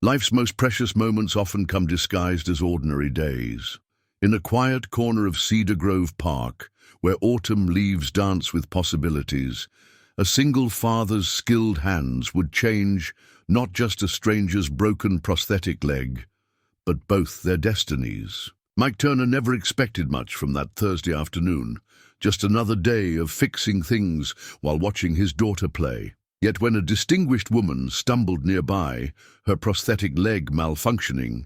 Life's most precious moments often come disguised as ordinary days. In a quiet corner of Cedar Grove Park, where autumn leaves dance with possibilities, a single father's skilled hands would change not just a stranger's broken prosthetic leg, but both their destinies. Mike Turner never expected much from that Thursday afternoon, just another day of fixing things while watching his daughter play. Yet when a distinguished woman stumbled nearby, her prosthetic leg malfunctioning,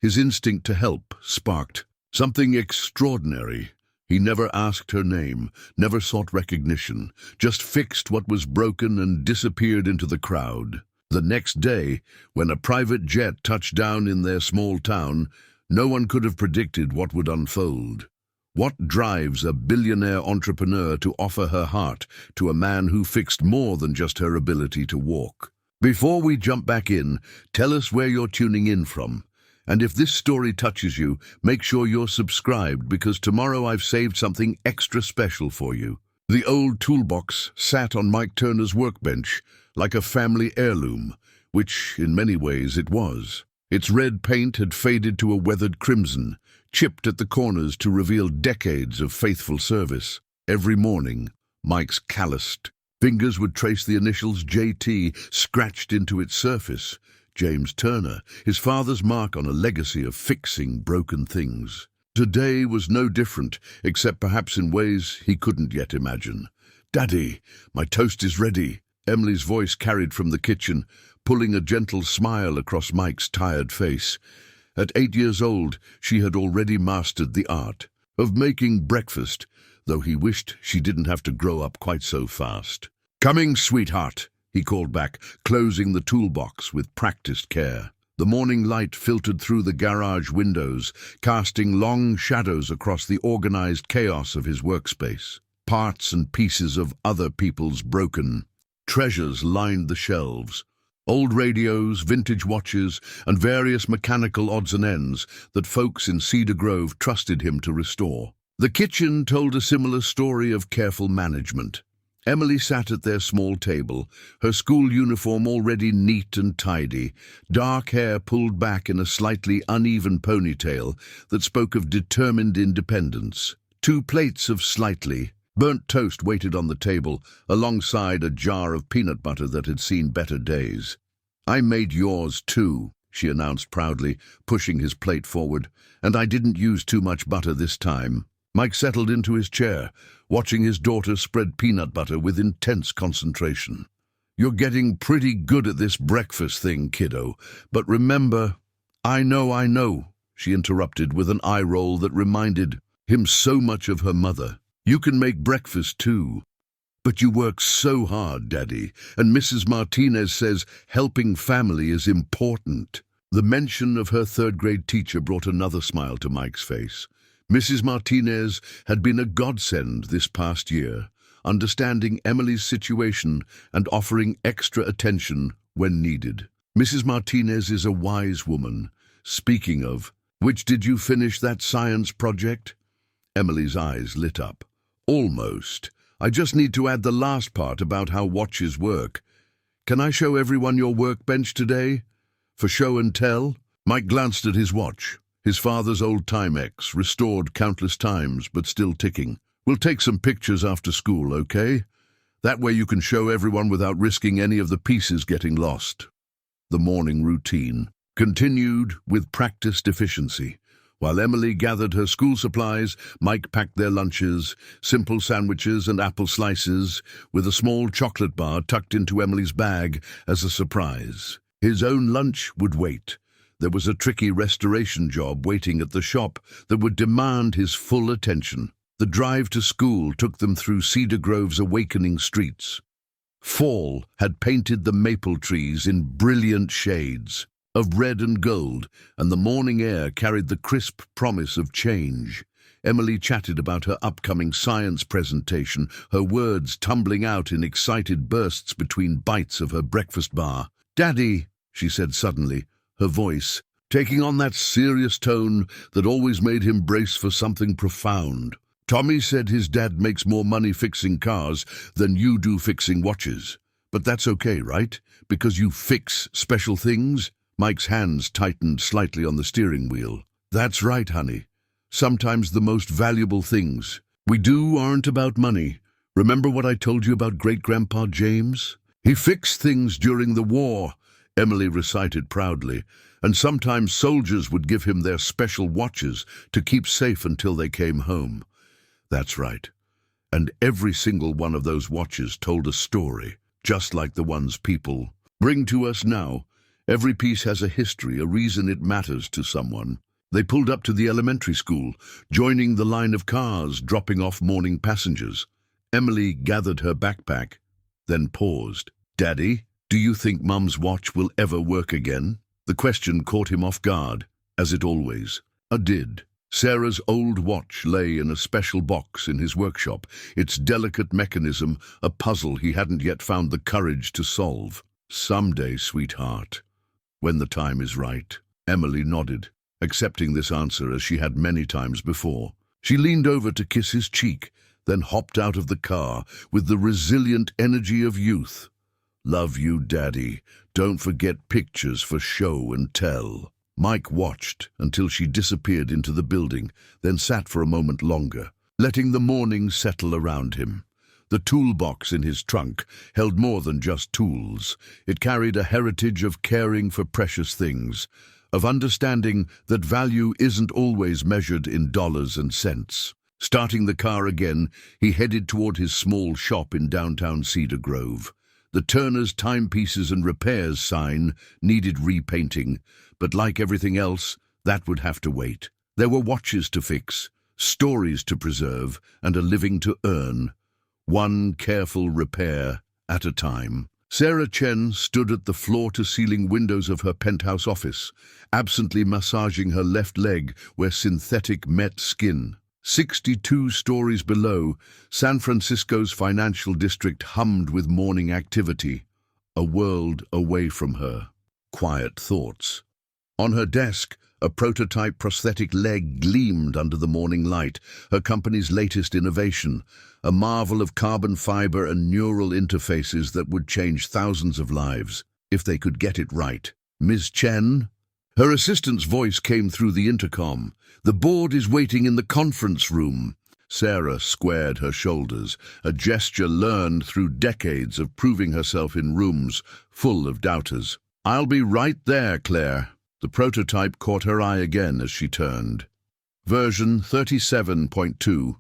his instinct to help sparked something extraordinary. He never asked her name, never sought recognition, just fixed what was broken and disappeared into the crowd. The next day, when a private jet touched down in their small town, no one could have predicted what would unfold. What drives a billionaire entrepreneur to offer her heart to a man who fixed more than just her ability to walk? Before we jump back in, tell us where you're tuning in from. And if this story touches you, make sure you're subscribed, because tomorrow I've saved something extra special for you. The old toolbox sat on Mike Turner's workbench like a family heirloom, which in many ways it was. Its red paint had faded to a weathered crimson, chipped at the corners to reveal decades of faithful service. Every morning, Mike's calloused fingers would trace the initials JT scratched into its surface. James Turner, his father's mark on a legacy of fixing broken things. Today was no different, except perhaps in ways he couldn't yet imagine. "Daddy, my toast is ready," Emily's voice carried from the kitchen, pulling a gentle smile across Mike's tired face. At 8 years old, she had already mastered the art of making breakfast, though he wished she didn't have to grow up quite so fast. "Coming, sweetheart," he called back, closing the toolbox with practiced care. The morning light filtered through the garage windows, casting long shadows across the organized chaos of his workspace. Parts and pieces of other people's broken treasures lined the shelves. Old radios, vintage watches, and various mechanical odds and ends that folks in Cedar Grove trusted him to restore. The kitchen told a similar story of careful management. Emily sat at their small table, her school uniform already neat and tidy, dark hair pulled back in a slightly uneven ponytail that spoke of determined independence. 2 plates of slightly burnt toast waited on the table, alongside a jar of peanut butter that had seen better days. "I made yours too," she announced proudly, pushing his plate forward, "and I didn't use too much butter this time." Mike settled into his chair, watching his daughter spread peanut butter with intense concentration. "You're getting pretty good at this breakfast thing, kiddo, but remember—" I know," she interrupted with an eye roll that reminded him so much of her mother. "You can make breakfast too. But you work so hard, Daddy, and Mrs. Martinez says helping family is important." The mention of her third-grade teacher brought another smile to Mike's face. Mrs. Martinez had been a godsend this past year, understanding Emily's situation and offering extra attention when needed. Mrs. Martinez is a wise woman. Speaking of which, did you finish that science project? Emily's eyes lit up. "Almost. I just need to add the last part about how watches work. Can I show everyone your workbench today? For show and tell?" Mike glanced at his watch. His father's old Timex, restored countless times but still ticking. "We'll take some pictures after school, okay? That way you can show everyone without risking any of the pieces getting lost." The morning routine continued with practiced efficiency. While Emily gathered her school supplies, Mike packed their lunches, simple sandwiches and apple slices, with a small chocolate bar tucked into Emily's bag as a surprise. His own lunch would wait. There was a tricky restoration job waiting at the shop that would demand his full attention. The drive to school took them through Cedar Grove's awakening streets. Fall had painted the maple trees in brilliant shades of red and gold, and the morning air carried the crisp promise of change. Emily chatted about her upcoming science presentation, her words tumbling out in excited bursts between bites of her breakfast bar. "Daddy," she said suddenly, her voice taking on that serious tone that always made him brace for something profound. "Tommy said his dad makes more money fixing cars than you do fixing watches. But that's okay, right? Because you fix special things?" Mike's hands tightened slightly on the steering wheel. That's right, honey. Sometimes the most valuable things we do aren't about money. Remember what I told you about Great-Grandpa James? He fixed things during the war, Emily recited proudly, and sometimes soldiers would give him their special watches to keep safe until they came home. That's right. And every single one of those watches told a story, just like the ones people bring to us now. Every piece has a history, a reason it matters to someone. They pulled up to the elementary school, joining the line of cars, dropping off morning passengers. Emily gathered her backpack, then paused. Daddy, do you think Mum's watch will ever work again? The question caught him off guard, as it always did. Sarah's old watch lay in a special box in his workshop, its delicate mechanism a puzzle he hadn't yet found the courage to solve. Someday, sweetheart, when the time is right. Emily nodded, accepting this answer as she had many times before. She leaned over to kiss his cheek, then hopped out of the car with the resilient energy of youth. Love you, Daddy. Don't forget pictures for show and tell. Mike watched until she disappeared into the building, then sat for a moment longer, letting the morning settle around him. The toolbox in his trunk held more than just tools. It carried a heritage of caring for precious things, of understanding that value isn't always measured in dollars and cents. Starting the car again, he headed toward his small shop in downtown Cedar Grove. The Turner's Timepieces and Repairs sign needed repainting, but like everything else, that would have to wait. There were watches to fix, stories to preserve, and a living to earn. One careful repair at a time. Sarah Chen stood at the floor-to-ceiling windows of her penthouse office, absently massaging her left leg where synthetic met skin. 62 stories below, San Francisco's financial district hummed with morning activity. A world away from her. Quiet thoughts. On her desk, a prototype prosthetic leg gleamed under the morning light, her company's latest innovation, a marvel of carbon fiber and neural interfaces that would change thousands of lives, if they could get it right. Ms. Chen? Her assistant's voice came through the intercom. The board is waiting in the conference room. Sarah squared her shoulders, a gesture learned through decades of proving herself in rooms full of doubters. I'll be right there, Claire. The prototype caught her eye again as she turned. Version 37.2.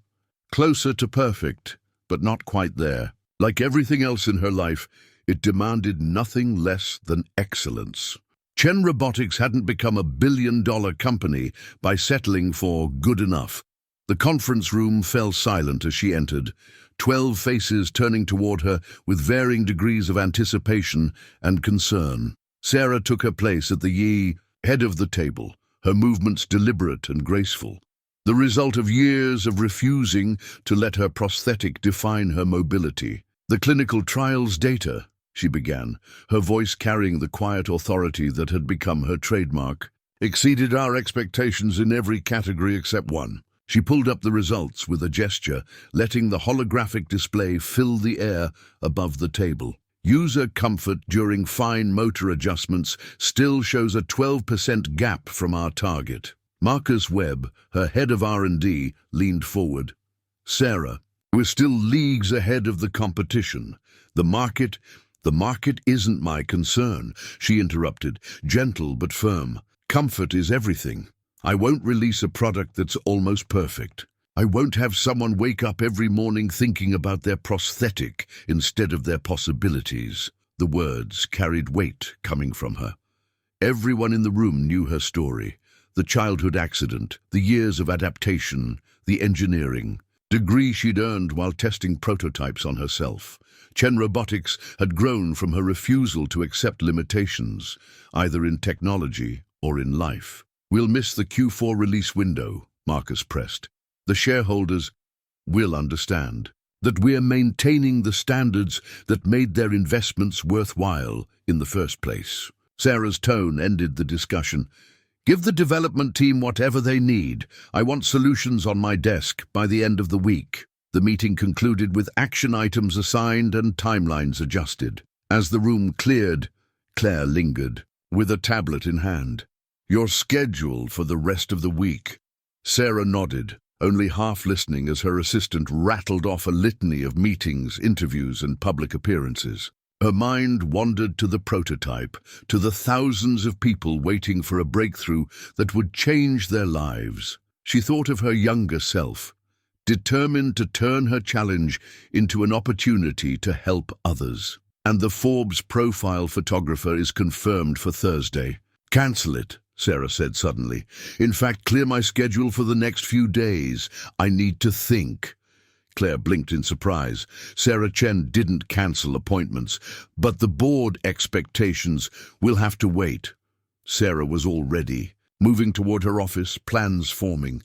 Closer to perfect, but not quite there. Like everything else in her life, it demanded nothing less than excellence. Chen Robotics hadn't become a billion-dollar company by settling for good enough. The conference room fell silent as she entered, 12 faces turning toward her with varying degrees of anticipation and concern. Sarah took her place at the head of the table, her movements deliberate and graceful. The result of years of refusing to let her prosthetic define her mobility. The clinical trials data, she began, her voice carrying the quiet authority that had become her trademark, exceeded our expectations in every category except one. She pulled up the results with a gesture, letting the holographic display fill the air above the table. User comfort during fine motor adjustments still shows a 12% gap from our target. Marcus Webb, her head of R&D, leaned forward. Sarah, we're still leagues ahead of the competition. The market isn't my concern, she interrupted, gentle but firm. Comfort is everything. I won't release a product that's almost perfect. I won't have someone wake up every morning thinking about their prosthetic instead of their possibilities. The words carried weight coming from her. Everyone in the room knew her story. The childhood accident, the years of adaptation, the engineering, degree she'd earned while testing prototypes on herself. Chen Robotics had grown from her refusal to accept limitations, either in technology or in life. We'll miss the Q4 release window, Marcus pressed. The shareholders will understand that we're maintaining the standards that made their investments worthwhile in the first place. Sarah's tone ended the discussion. Give the development team whatever they need. I want solutions on my desk by the end of the week. The meeting concluded with action items assigned and timelines adjusted. As the room cleared, Claire lingered. with a tablet in hand. "You're scheduled for the rest of the week." Sarah nodded, only half listening as her assistant rattled off a litany of meetings, interviews, and public appearances. Her mind wandered to the prototype, to the thousands of people waiting for a breakthrough that would change their lives. She thought of her younger self, determined to turn her challenge into an opportunity to help others. "And the Forbes profile photographer is confirmed for Thursday." "Cancel it," Sarah said suddenly. "In fact, clear my schedule for the next few days. I need to think." Claire blinked in surprise. Sarah Chen didn't cancel appointments, but the board expectations will have to wait. Sarah was all ready, moving toward her office, plans forming.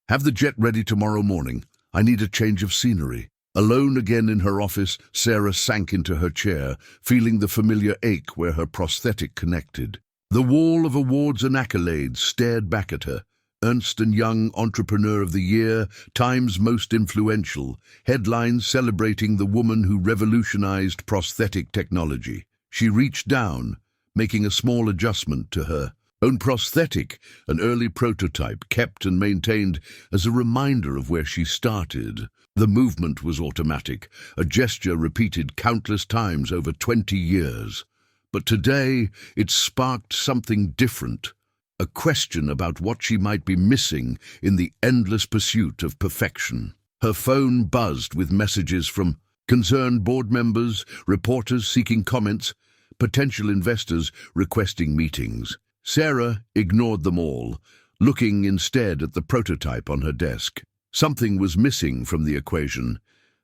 "Have the jet ready tomorrow morning. I need a change of scenery." Alone again in her office, Sarah sank into her chair, feeling the familiar ache where her prosthetic connected. The wall of awards and accolades stared back at her. Ernst & Young Entrepreneur of the Year, Time's Most Influential, headlines celebrating the woman who revolutionized prosthetic technology. She reached down, making a small adjustment to her own prosthetic, an early prototype kept and maintained as a reminder of where she started. The movement was automatic, a gesture repeated countless times over 20 years. But today it sparked something different, a question about what she might be missing in the endless pursuit of perfection. Her phone buzzed with messages from concerned board members, reporters seeking comments, potential investors requesting meetings. Sarah ignored them all, looking instead at the prototype on her desk. Something was missing from the equation,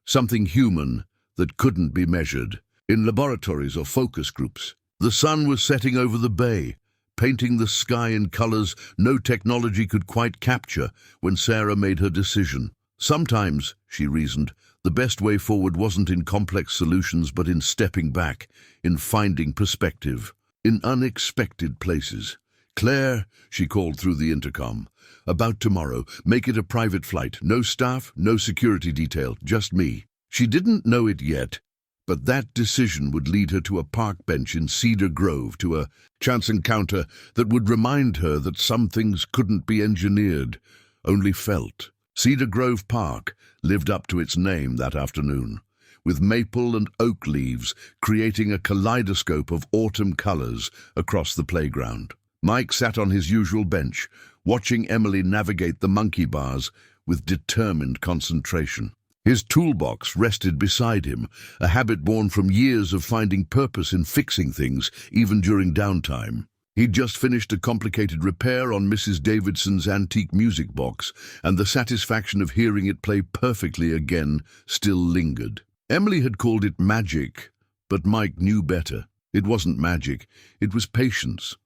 something human that couldn't be measured. In laboratories or focus groups, the sun was setting over the bay, painting the sky in colors no technology could quite capture when Sarah made her decision. Sometimes, she reasoned, the best way forward wasn't in complex solutions but in stepping back, in finding perspective, in unexpected places. "Claire," she called through the intercom, "about tomorrow, make it a private flight. No staff, no security detail, just me." She didn't know it yet, but that decision would lead her to a park bench in Cedar Grove, to a chance encounter that would remind her that some things couldn't be engineered, only felt. Cedar Grove Park lived up to its name that afternoon, with maple and oak leaves creating a kaleidoscope of autumn colors across the playground. Mike sat on his usual bench, watching Emily navigate the monkey bars with determined concentration. His toolbox rested beside him, a habit born from years of finding purpose in fixing things, even during downtime. He'd just finished a complicated repair on Mrs. Davidson's antique music box, and the satisfaction of hearing it play perfectly again still lingered. Emily had called it magic, but Mike knew better. It wasn't magic, it was patience,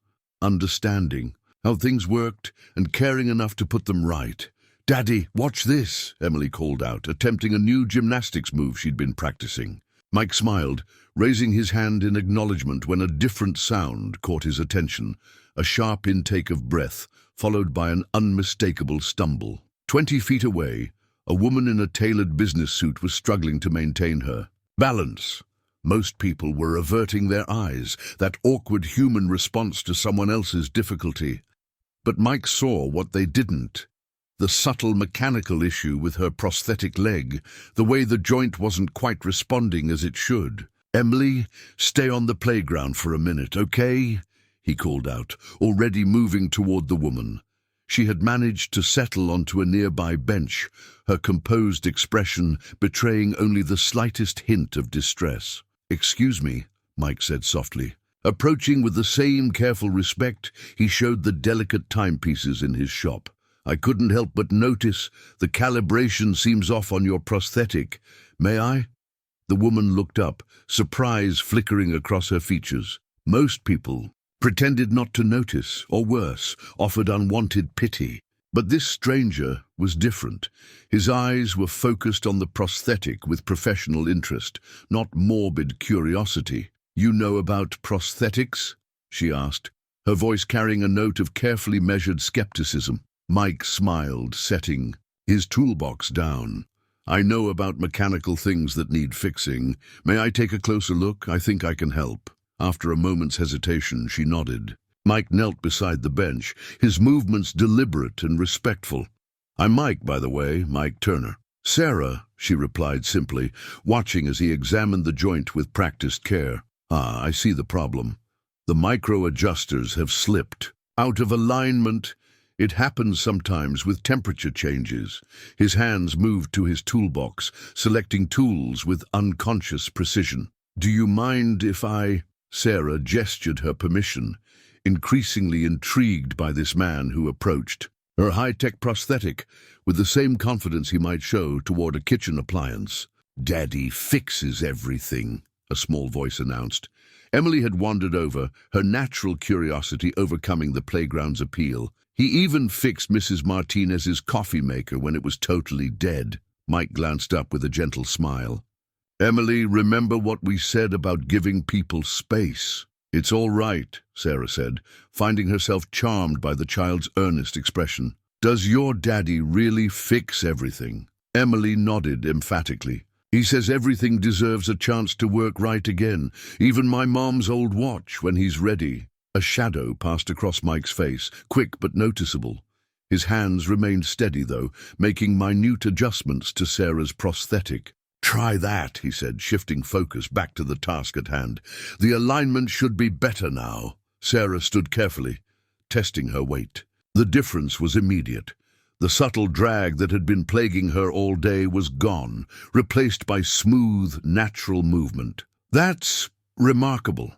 understanding how things worked and caring enough to put them right. "Daddy, watch this," Emily called out, attempting a new gymnastics move she'd been practicing. Mike smiled, raising his hand in acknowledgement when a different sound caught his attention, a sharp intake of breath, followed by an unmistakable stumble. 20 feet away, a woman in a tailored business suit was struggling to maintain her balance. Most people were averting their eyes, that awkward human response to someone else's difficulty. But Mike saw what they didn't. The subtle mechanical issue with her prosthetic leg, the way the joint wasn't quite responding as it should. "Emily, stay on the playground for a minute, okay?" he called out, already moving toward the woman. She had managed to settle onto a nearby bench, her composed expression betraying only the slightest hint of distress. "Excuse me," Mike said softly. Approaching with the same careful respect, he showed the delicate timepieces in his shop. "I couldn't help but notice the calibration seems off on your prosthetic. May I?" The woman looked up, surprise flickering across her features. Most people pretended not to notice, or worse, offered unwanted pity. But this stranger was different. His eyes were focused on the prosthetic with professional interest, not morbid curiosity. "You know about prosthetics?" she asked, her voice carrying a note of carefully measured skepticism. Mike smiled, setting his toolbox down. "I know about mechanical things that need fixing. May I take a closer look? I think I can help." After a moment's hesitation, she nodded. Mike knelt beside the bench, his movements deliberate and respectful. "I'm Mike, by the way, Mike Turner." "Sarah," she replied simply, watching as he examined the joint with practiced care. "Ah, I see the problem. The micro-adjusters have slipped. Out of alignment. It happens sometimes with temperature changes." His hands moved to his toolbox, selecting tools with unconscious precision. "Do you mind if I—" Sarah gestured her permission, increasingly intrigued by this man who approached. Her high-tech prosthetic, with the same confidence he might show toward a kitchen appliance. "Daddy fixes everything," a small voice announced. Emily had wandered over, her natural curiosity overcoming the playground's appeal. "He even fixed Mrs. Martinez's coffee maker when it was totally dead." Mike glanced up with a gentle smile. "Emily, remember what we said about giving people space." "It's all right," Sarah said, finding herself charmed by the child's earnest expression. "Does your daddy really fix everything?" Emily nodded emphatically. "He says everything deserves a chance to work right again, even my mom's old watch when he's ready." A shadow passed across Mike's face, quick but noticeable. His hands remained steady, though, making minute adjustments to Sarah's prosthetic. "Try that," he said, shifting focus back to the task at hand. "The alignment should be better now." Sarah stood carefully, testing her weight. The difference was immediate. The subtle drag that had been plaguing her all day was gone, replaced by smooth, natural movement. "That's remarkable.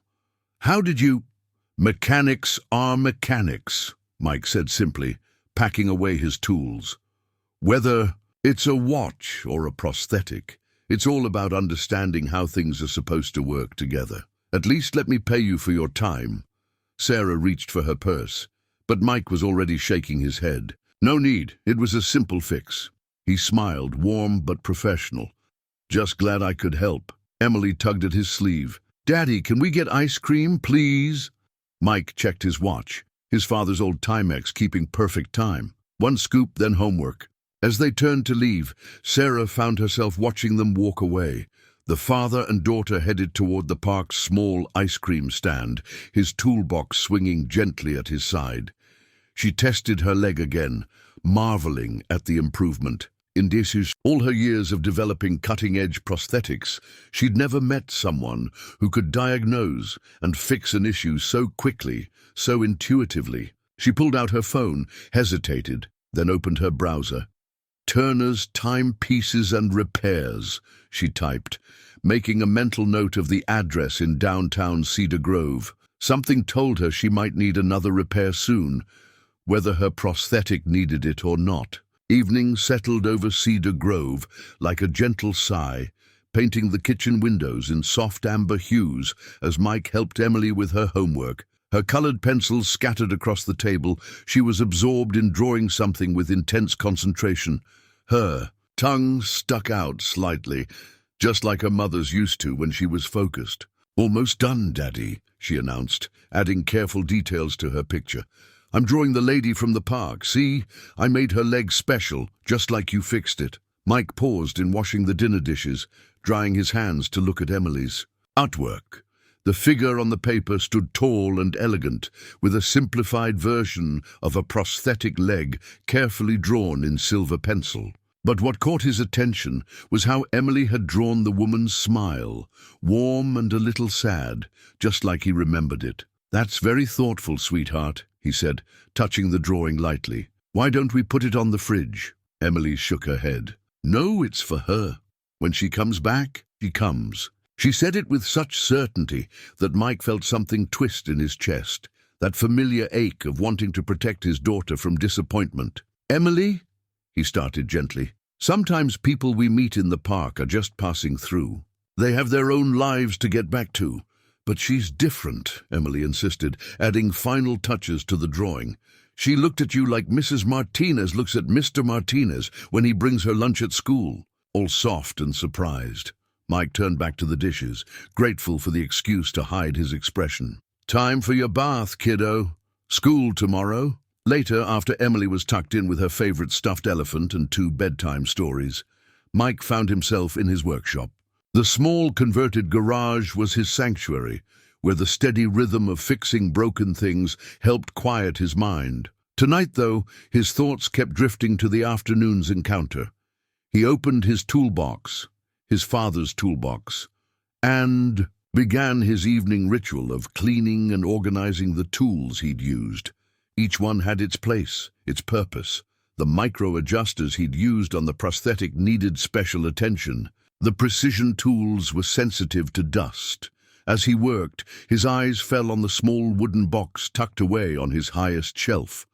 How did you—" "Mechanics are mechanics," Mike said simply, packing away his tools. "Whether it's a watch or a prosthetic, it's all about understanding how things are supposed to work together. At least let me pay you for your time." Sarah reached for her purse, but Mike was already shaking his head. "No need, it was a simple fix." He smiled, warm but professional. "Just glad I could help." Emily tugged at his sleeve. "Daddy, can we get ice cream, please?" Mike checked his watch, his father's old Timex keeping perfect time. One scoop, then homework. As they turned to leave, Sarah found herself watching them walk away. The father and daughter headed toward the park's small ice cream stand, his toolbox swinging gently at his side. She tested her leg again, marveling at the improvement. In all her years of developing cutting-edge prosthetics, she'd never met someone who could diagnose and fix an issue so quickly, so intuitively. She pulled out her phone, hesitated, then opened her browser. "Turner's Timepieces and Repairs," she typed, making a mental note of the address in downtown Cedar Grove. Something told her she might need another repair soon, whether her prosthetic needed it or not. Evening settled over Cedar Grove like a gentle sigh, painting the kitchen windows in soft amber hues as Mike helped Emily with her homework. Her colored pencils scattered across the table, she was absorbed in drawing something with intense concentration. Her tongue stuck out slightly, just like her mother's used to when she was focused. "Almost done, Daddy," she announced, adding careful details to her picture. "I'm drawing the lady from the park. See? I made her leg special, just like you fixed it." Mike paused in washing the dinner dishes, drying his hands to look at Emily's. Artwork. The figure on the paper stood tall and elegant, with a simplified version of a prosthetic leg carefully drawn in silver pencil. But what caught his attention was how Emily had drawn the woman's smile, warm and a little sad, just like he remembered it. "That's very thoughtful, sweetheart," he said, touching the drawing lightly. "Why don't we put it on the fridge?" Emily shook her head. "No, it's for her. When she comes back, she comes." She said it with such certainty that Mike felt something twist in his chest, that familiar ache of wanting to protect his daughter from disappointment. "Emily," he started gently, "sometimes people we meet in the park are just passing through. They have their own lives to get back to. But she's different," Emily insisted, adding final touches to the drawing. "She looked at you like Mrs. Martinez looks at Mr. Martinez when he brings her lunch at school." All soft and surprised, Mike turned back to the dishes, grateful for the excuse to hide his expression. "Time for your bath, kiddo. School tomorrow." Later, after Emily was tucked in with her favorite stuffed elephant and 2 bedtime stories, Mike found himself in his workshop. The small converted garage was his sanctuary, where the steady rhythm of fixing broken things helped quiet his mind. Tonight, though, his thoughts kept drifting to the afternoon's encounter. He opened his toolbox, his father's toolbox, and began his evening ritual of cleaning and organizing the tools he'd used. Each one had its place, its purpose. The micro-adjusters he'd used on the prosthetic needed special attention. The precision tools were sensitive to dust. As he worked, his eyes fell on the small wooden box tucked away on his highest shelf.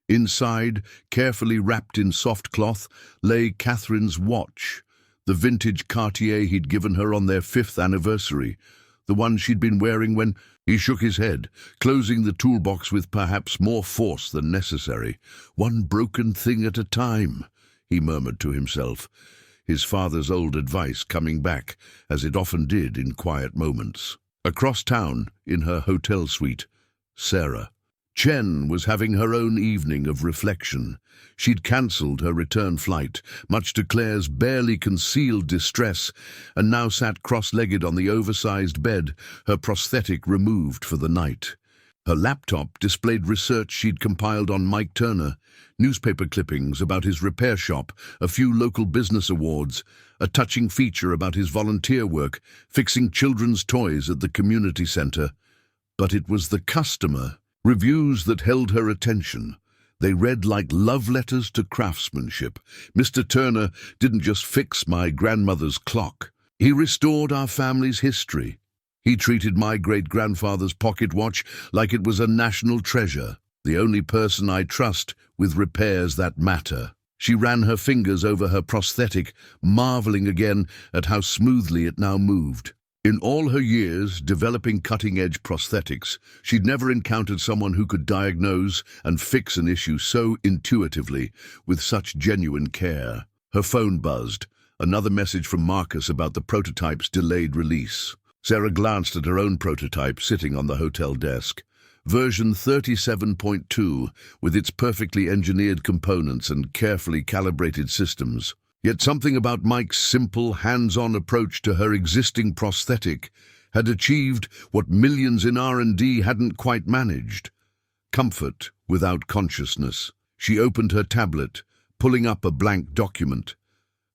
Inside, carefully wrapped in soft cloth, lay Catherine's watch, the vintage Cartier he'd given her on their 5th anniversary, the one she'd been wearing when... He shook his head, closing the toolbox with perhaps more force than necessary. "One broken thing at a time," he murmured to himself, his father's old advice coming back, as it often did in quiet moments. Across town, in her hotel suite, Sarah Chen was having her own evening of reflection. She'd cancelled her return flight, much to Claire's barely concealed distress, and now sat cross-legged on the oversized bed, her prosthetic removed for the night. Her laptop displayed research she'd compiled on Mike Turner, newspaper clippings about his repair shop, a few local business awards, a touching feature about his volunteer work, fixing children's toys at the community center. But it was the customer reviews that held her attention. They read like love letters to craftsmanship. "Mr. Turner didn't just fix my grandmother's clock. He restored our family's history. He treated my great-grandfather's pocket watch like it was a national treasure. The only person I trust with repairs that matter." She ran her fingers over her prosthetic, marveling again at how smoothly it now moved. In all her years developing cutting-edge prosthetics, she'd never encountered someone who could diagnose and fix an issue so intuitively, with such genuine care. Her phone buzzed, another message from Marcus about the prototype's delayed release. Sarah glanced at her own prototype sitting on the hotel desk. Version 37.2, with its perfectly engineered components and carefully calibrated systems. Yet something about Mike's simple, hands-on approach to her existing prosthetic had achieved what millions in R&D hadn't quite managed. Comfort without consciousness. She opened her tablet, pulling up a blank document.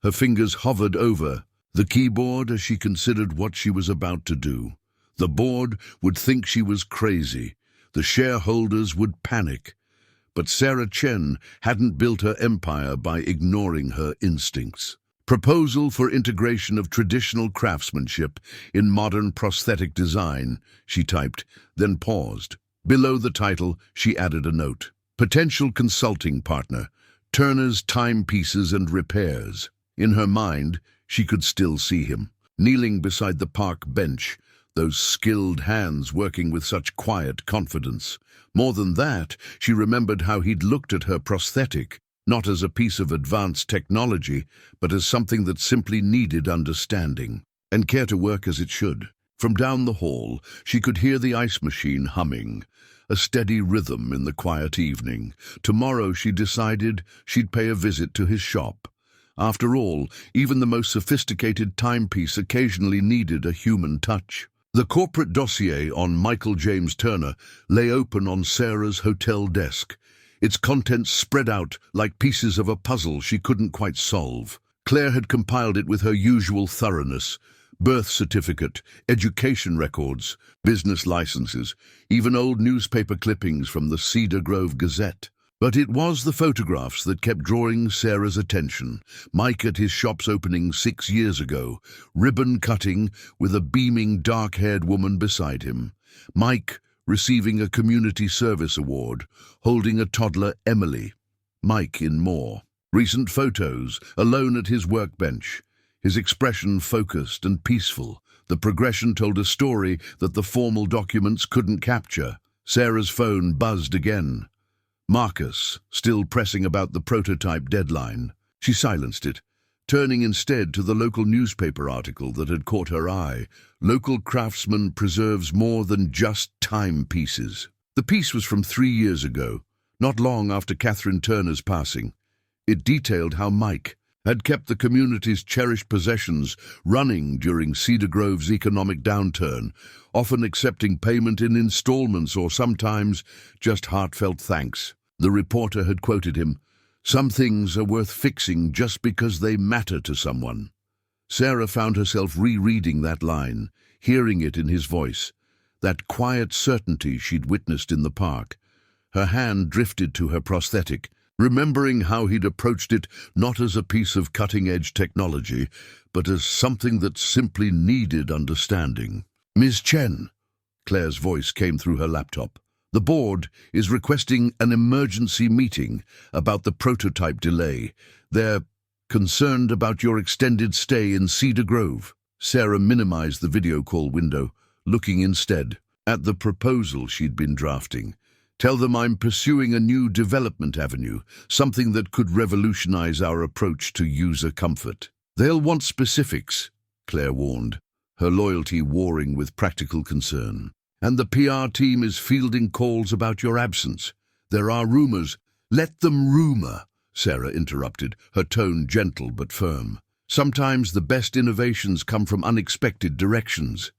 Her fingers hovered over the keyboard as she considered what she was about to do. The board would think she was crazy. The shareholders would panic. But Sarah Chen hadn't built her empire by ignoring her instincts. "Proposal for integration of traditional craftsmanship in modern prosthetic design," she typed, then paused. Below the title, she added a note. "Potential consulting partner, Turner's Timepieces and Repairs." In her mind, she could still see him, kneeling beside the park bench, those skilled hands working with such quiet confidence. More than that, she remembered how he'd looked at her prosthetic, not as a piece of advanced technology, but as something that simply needed understanding, and care to work as it should. From down the hall, she could hear the ice machine humming, a steady rhythm in the quiet evening. Tomorrow, she decided, she'd pay a visit to his shop. After all, even the most sophisticated timepiece occasionally needed a human touch. The corporate dossier on Michael James Turner lay open on Sarah's hotel desk, its contents spread out like pieces of a puzzle she couldn't quite solve. Claire had compiled it with her usual thoroughness: birth certificate, education records, business licenses, even old newspaper clippings from the Cedar Grove Gazette. But it was the photographs that kept drawing Sarah's attention. Mike at his shop's opening 6 years ago, ribbon cutting with a beaming dark-haired woman beside him. Mike receiving a community service award, holding a toddler Emily. Mike in more. Recent photos, alone at his workbench, his expression focused and peaceful. The progression told a story that the formal documents couldn't capture. Sarah's phone buzzed again. Marcus, still pressing about the prototype deadline. She silenced it, turning instead to the local newspaper article that had caught her eye. "Local craftsman preserves more than just timepieces." The piece was from 3 years ago, not long after Catherine Turner's passing. It detailed how Mike, had kept the community's cherished possessions running during Cedar Grove's economic downturn, often accepting payment in installments or sometimes just heartfelt thanks. The reporter had quoted him, "Some things are worth fixing just because they matter to someone." Sarah found herself rereading that line, hearing it in his voice, that quiet certainty she'd witnessed in the park. Her hand drifted to her prosthetic, remembering how he'd approached it not as a piece of cutting-edge technology, but as something that simply needed understanding. "Ms. Chen," Claire's voice came through her laptop. "The board is requesting an emergency meeting about the prototype delay. They're concerned about your extended stay in Cedar Grove." Sarah minimized the video call window, looking instead at the proposal she'd been drafting. "Tell them I'm pursuing a new development avenue, something that could revolutionize our approach to user comfort." "They'll want specifics," Claire warned, her loyalty warring with practical concern. "And the PR team is fielding calls about your absence. There are rumors." "Let them rumor," Sarah interrupted, her tone gentle but firm. "Sometimes the best innovations come from unexpected directions."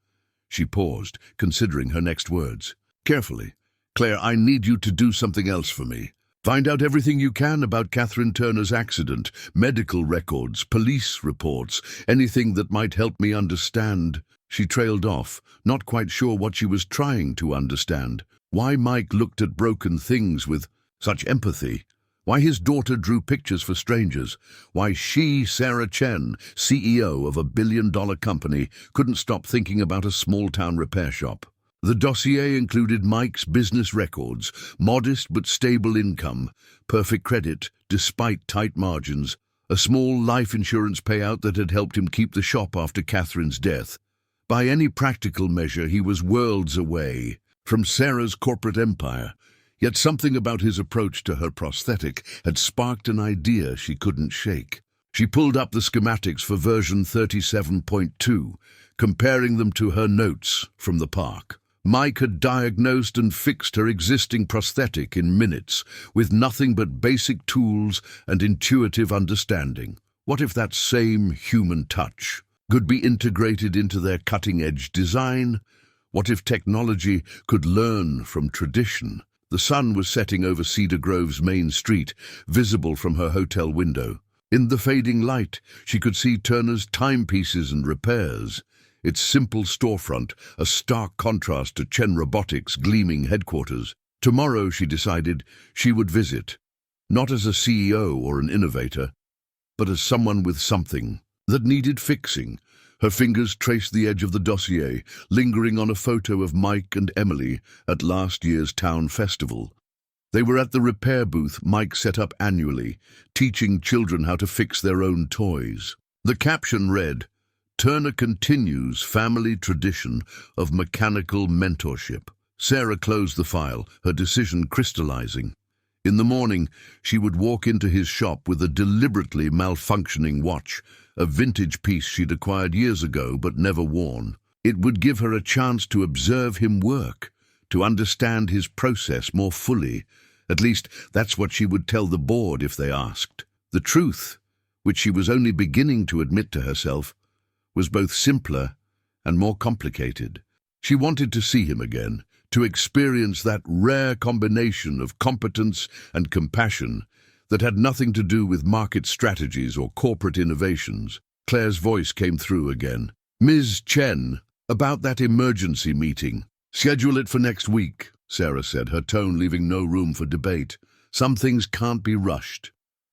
She paused, considering her next words. Carefully. "Claire, I need you to do something else for me. Find out everything you can about Catherine Turner's accident, medical records, police reports, anything that might help me understand." She trailed off, not quite sure what she was trying to understand. Why Mike looked at broken things with such empathy. Why his daughter drew pictures for strangers. Why she, Sarah Chen, CEO of a billion-dollar company, couldn't stop thinking about a small-town repair shop. The dossier included Mike's business records, modest but stable income, perfect credit despite tight margins, a small life insurance payout that had helped him keep the shop after Catherine's death. By any practical measure, he was worlds away from Sarah's corporate empire, yet something about his approach to her prosthetic had sparked an idea she couldn't shake. She pulled up the schematics for version 37.2, comparing them to her notes from the park. Mike had diagnosed and fixed her existing prosthetic in minutes, with nothing but basic tools and intuitive understanding. What if that same human touch could be integrated into their cutting-edge design? What if technology could learn from tradition? The sun was setting over Cedar Grove's main street, visible from her hotel window. In the fading light, she could see Turner's timepieces and repairs, its simple storefront a stark contrast to Chen Robotics' gleaming headquarters. Tomorrow, she decided, she would visit, not as a CEO or an innovator, but as someone with something that needed fixing. Her fingers traced the edge of the dossier, lingering on a photo of Mike and Emily at last year's town festival. They were at the repair booth Mike set up annually, teaching children how to fix their own toys. The caption read, "Turner continues family tradition of mechanical mentorship." Sarah closed the file, her decision crystallizing. In the morning, she would walk into his shop with a deliberately malfunctioning watch, a vintage piece she'd acquired years ago but never worn. It would give her a chance to observe him work, to understand his process more fully. At least, that's what she would tell the board if they asked. The truth, which she was only beginning to admit to herself, was both simpler and more complicated. She wanted to see him again, to experience that rare combination of competence and compassion that had nothing to do with market strategies or corporate innovations. Claire's voice came through again. "Ms. Chen, about that emergency meeting. Schedule it for next week," Sarah said, her tone leaving no room for debate. "Some things can't be rushed."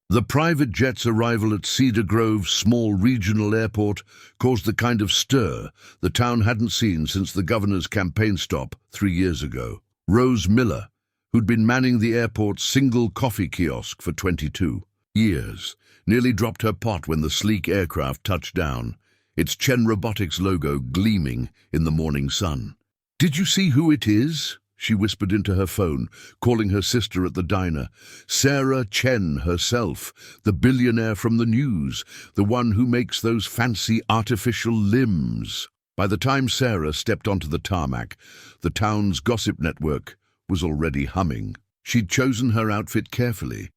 The private jet's arrival at Cedar Grove's small regional airport caused the kind of stir the town hadn't seen since the governor's campaign stop 3 years ago. Rose Miller, who'd been manning the airport's single coffee kiosk for 22 years, nearly dropped her pot when the sleek aircraft touched down, its Chen Robotics logo gleaming in the morning sun. "Did you see who it is?" she whispered into her phone, calling her sister at the diner. "Sarah Chen herself, the billionaire from the news, the one who makes those fancy artificial limbs." By the time Sarah stepped onto the tarmac, the town's gossip network was already humming. She'd chosen her outfit carefully,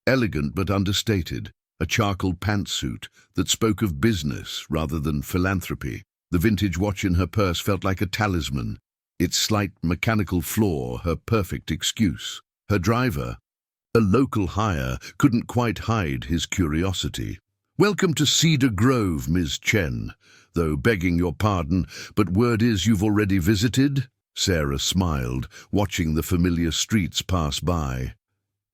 elegant but understated, a charcoal pantsuit that spoke of business rather than philanthropy. The vintage watch in her purse felt like a talisman, its slight mechanical flaw her perfect excuse. Her driver, a local hire, couldn't quite hide his curiosity. "Welcome to Cedar Grove, Ms. Chen, though begging your pardon, but word is you've already visited?" Sarah smiled, watching the familiar streets pass by.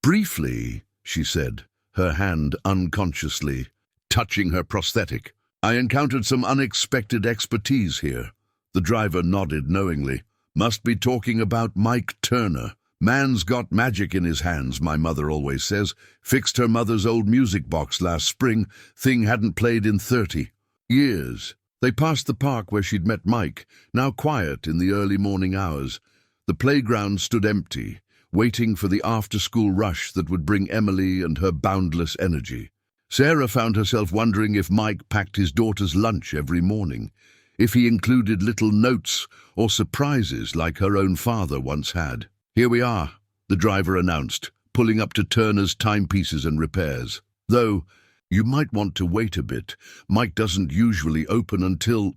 "Briefly," she said, her hand unconsciously touching her prosthetic. "I encountered some unexpected expertise here." The driver nodded knowingly. "Must be talking about Mike Turner. Man's got magic in his hands, my mother always says. Fixed her mother's old music box last spring. Thing hadn't played in 30 years. They passed the park where she'd met Mike, now quiet in the early morning hours. The playground stood empty, waiting for the after-school rush that would bring Emily and her boundless energy. Sarah found herself wondering if Mike packed his daughter's lunch every morning, if he included little notes or surprises like her own father once had. "Here we are," the driver announced, pulling up to Turner's timepieces and repairs. "Though, you might want to wait a bit. Mike doesn't usually open until—"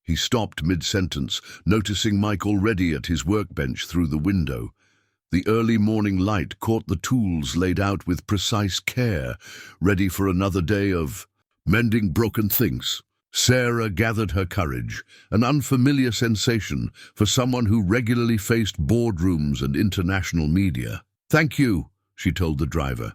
He stopped mid-sentence, noticing Mike already at his workbench through the window. The early morning light caught the tools laid out with precise care, ready for another day of mending broken things. Sarah gathered her courage, an unfamiliar sensation for someone who regularly faced boardrooms and international media. "Thank you," she told the driver.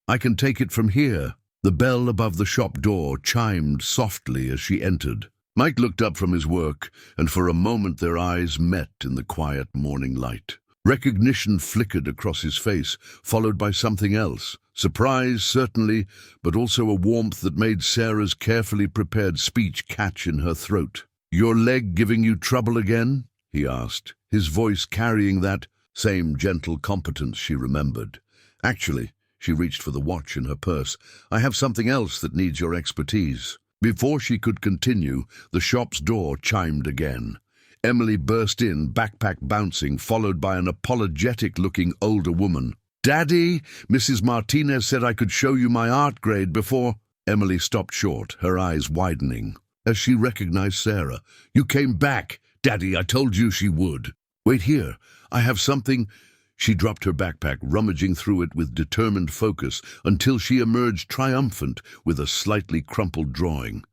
"I can take it from here." The bell above the shop door chimed softly as she entered. Mike looked up from his work, and for a moment their eyes met in the quiet morning light. Recognition flickered across his face, followed by something else. Surprise, certainly, but also a warmth that made Sarah's carefully prepared speech catch in her throat. "Your leg giving you trouble again?" he asked, his voice carrying that same gentle competence she remembered. "Actually," she reached for the watch in her purse, "I have something else that needs your expertise." Before she could continue, the shop's door chimed again. Emily burst in, backpack bouncing, followed by an apologetic-looking older woman. "Daddy, Mrs. Martinez said I could show you my art grade before—" Emily stopped short, her eyes widening, as she recognized Sarah. "You came back, Daddy, I told you she would." "Wait here, I have something—" She dropped her backpack, rummaging through it with determined focus until she emerged triumphant with a slightly crumpled drawing.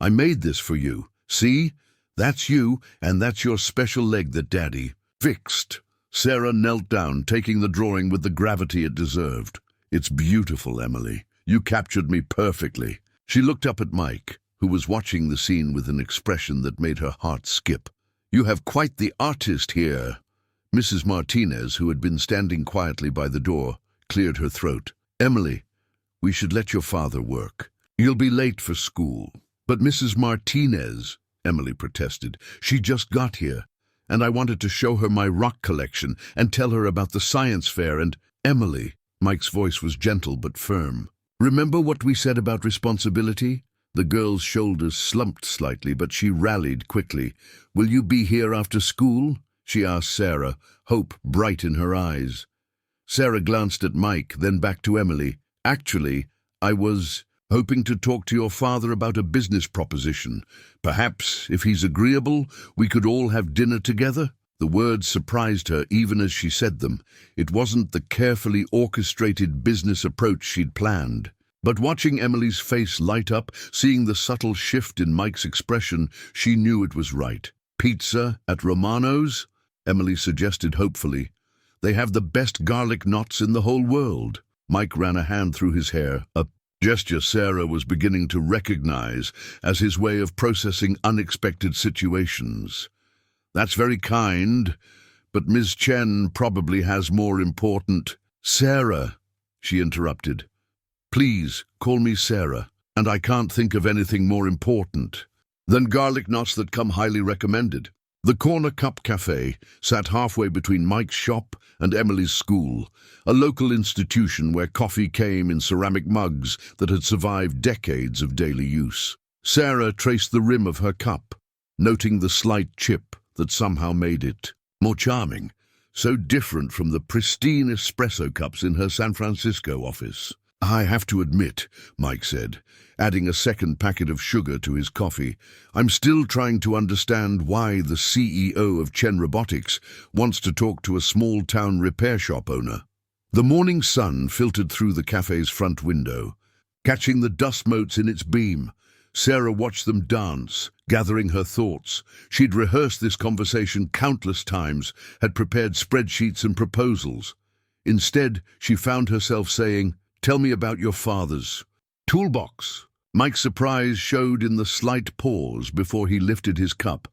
"I made this for you. See? That's you, and that's your special leg that Daddy fixed." Sarah knelt down, taking the drawing with the gravity it deserved. "It's beautiful, Emily. You captured me perfectly." She looked up at Mike, who was watching the scene with an expression that made her heart skip. "You have quite the artist here." Mrs. Martinez, who had been standing quietly by the door, cleared her throat. "Emily, we should let your father work. You'll be late for school." "But Mrs. Martinez," Emily protested, "she just got here, and I wanted to show her my rock collection and tell her about the science fair and—" "Emily," Mike's voice was gentle but firm. "Remember what we said about responsibility?" The girl's shoulders slumped slightly, but she rallied quickly. "Will you be here after school?" she asked Sarah, hope bright in her eyes. Sarah glanced at Mike, then back to Emily. "Actually, I was hoping to talk to your father about a business proposition. Perhaps, if he's agreeable, we could all have dinner together." The words surprised her even as she said them. It wasn't the carefully orchestrated business approach she'd planned. But watching Emily's face light up, seeing the subtle shift in Mike's expression, she knew it was right. "Pizza at Romano's?" Emily suggested hopefully. "They have the best garlic knots in the whole world." Mike ran a hand through his hair, a gesture Sarah was beginning to recognize as his way of processing unexpected situations. "That's very kind, but Ms. Chen probably has more important—" "Sarah," she interrupted. "Please, call me Sarah, and I can't think of anything more important than garlic knots that come highly recommended." The Corner Cup Cafe sat halfway between Mike's shop and Emily's school, a local institution where coffee came in ceramic mugs that had survived decades of daily use. Sarah traced the rim of her cup, noting the slight chip that somehow made it more charming, so different from the pristine espresso cups in her San Francisco office. I have to admit, Mike said, adding a second packet of sugar to his coffee, I'm still trying to understand why the CEO of Chen Robotics wants to talk to a small-town repair shop owner. The morning sun filtered through the cafe's front window, catching the dust motes in its beam. Sarah watched them dance, gathering her thoughts. She'd rehearsed this conversation countless times, had prepared spreadsheets and proposals. Instead, she found herself saying, "Tell me about your father's toolbox." Mike's surprise showed in the slight pause before he lifted his cup.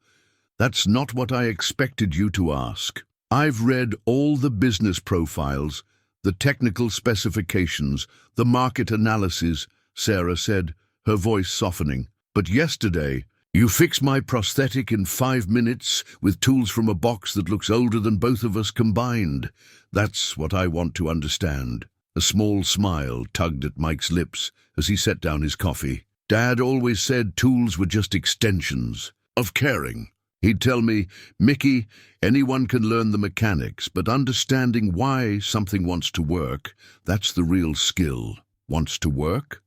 "That's not what I expected you to ask. I've read all the business profiles, the technical specifications, the market analysis," Sarah said, her voice softening. "But yesterday, you fixed my prosthetic in 5 minutes with tools from a box that looks older than both of us combined. That's what I want to understand." A small smile tugged at Mike's lips as he set down his coffee. "Dad always said tools were just extensions of caring. He'd tell me, 'Mickey, anyone can learn the mechanics, but understanding why something wants to work, that's the real skill.'" "Wants to work?"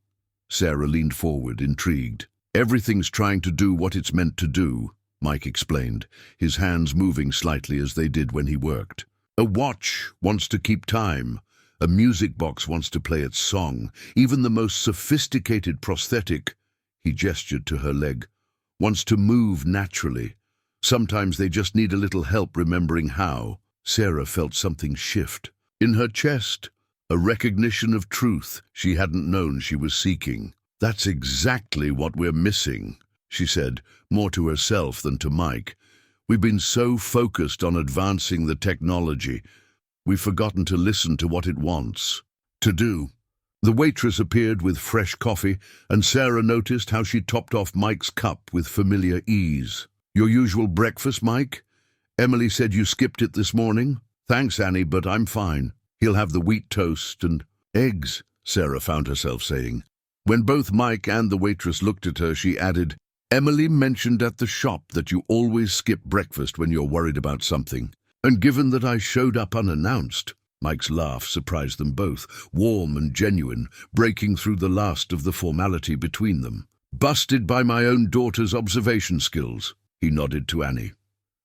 Sarah leaned forward, intrigued. "Everything's trying to do what it's meant to do," Mike explained, his hands moving slightly as they did when he worked. "A watch wants to keep time. A music box wants to play its song. Even the most sophisticated prosthetic," he gestured to her leg, "wants to move naturally. Sometimes they just need a little help remembering how." Sarah felt something shift in her chest, a recognition of truth she hadn't known she was seeking. "That's exactly what we're missing," she said, more to herself than to Mike. "We've been so focused on advancing the technology, we've forgotten to listen to what it wants to do." The waitress appeared with fresh coffee, and Sarah noticed how she topped off Mike's cup with familiar ease. "Your usual breakfast, Mike? Emily said you skipped it this morning." "Thanks, Annie, but I'm fine. He'll have the wheat toast and eggs," Sarah found herself saying. When both Mike and the waitress looked at her, she added, "Emily mentioned at the shop that you always skip breakfast when you're worried about something. And given that I showed up unannounced," Mike's laugh surprised them both, warm and genuine, breaking through the last of the formality between them. "Busted by my own daughter's observation skills," he nodded to Annie.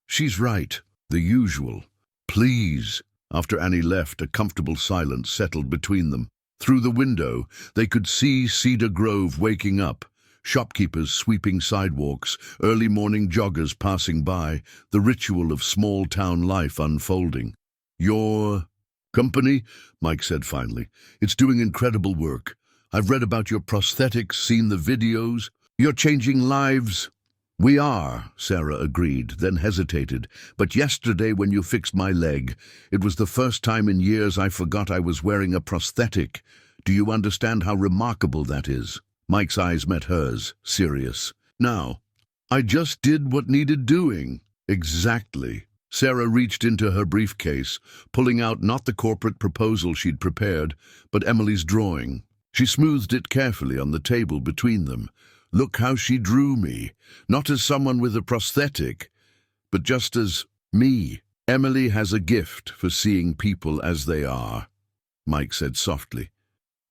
"She's right, the usual." "Please." After Annie left, a comfortable silence settled between them. Through the window, they could see Cedar Grove waking up, shopkeepers sweeping sidewalks, early morning joggers passing by, the ritual of small-town life unfolding. "Your company," Mike said finally, "it's doing incredible work. I've read about your prosthetics, seen the videos. You're changing lives." "We are," Sarah agreed, then hesitated. "But yesterday when you fixed my leg, it was the first time in years I forgot I was wearing a prosthetic. Do you understand how remarkable that is?" Mike's eyes met hers, serious. "Now, I just did what needed doing." "Exactly." Sarah reached into her briefcase, pulling out not the corporate proposal she'd prepared, but Emily's drawing. She smoothed it carefully on the table between them. "Look how she drew me, not as someone with a prosthetic, but just as me." "Emily has a gift for seeing people as they are," Mike said softly,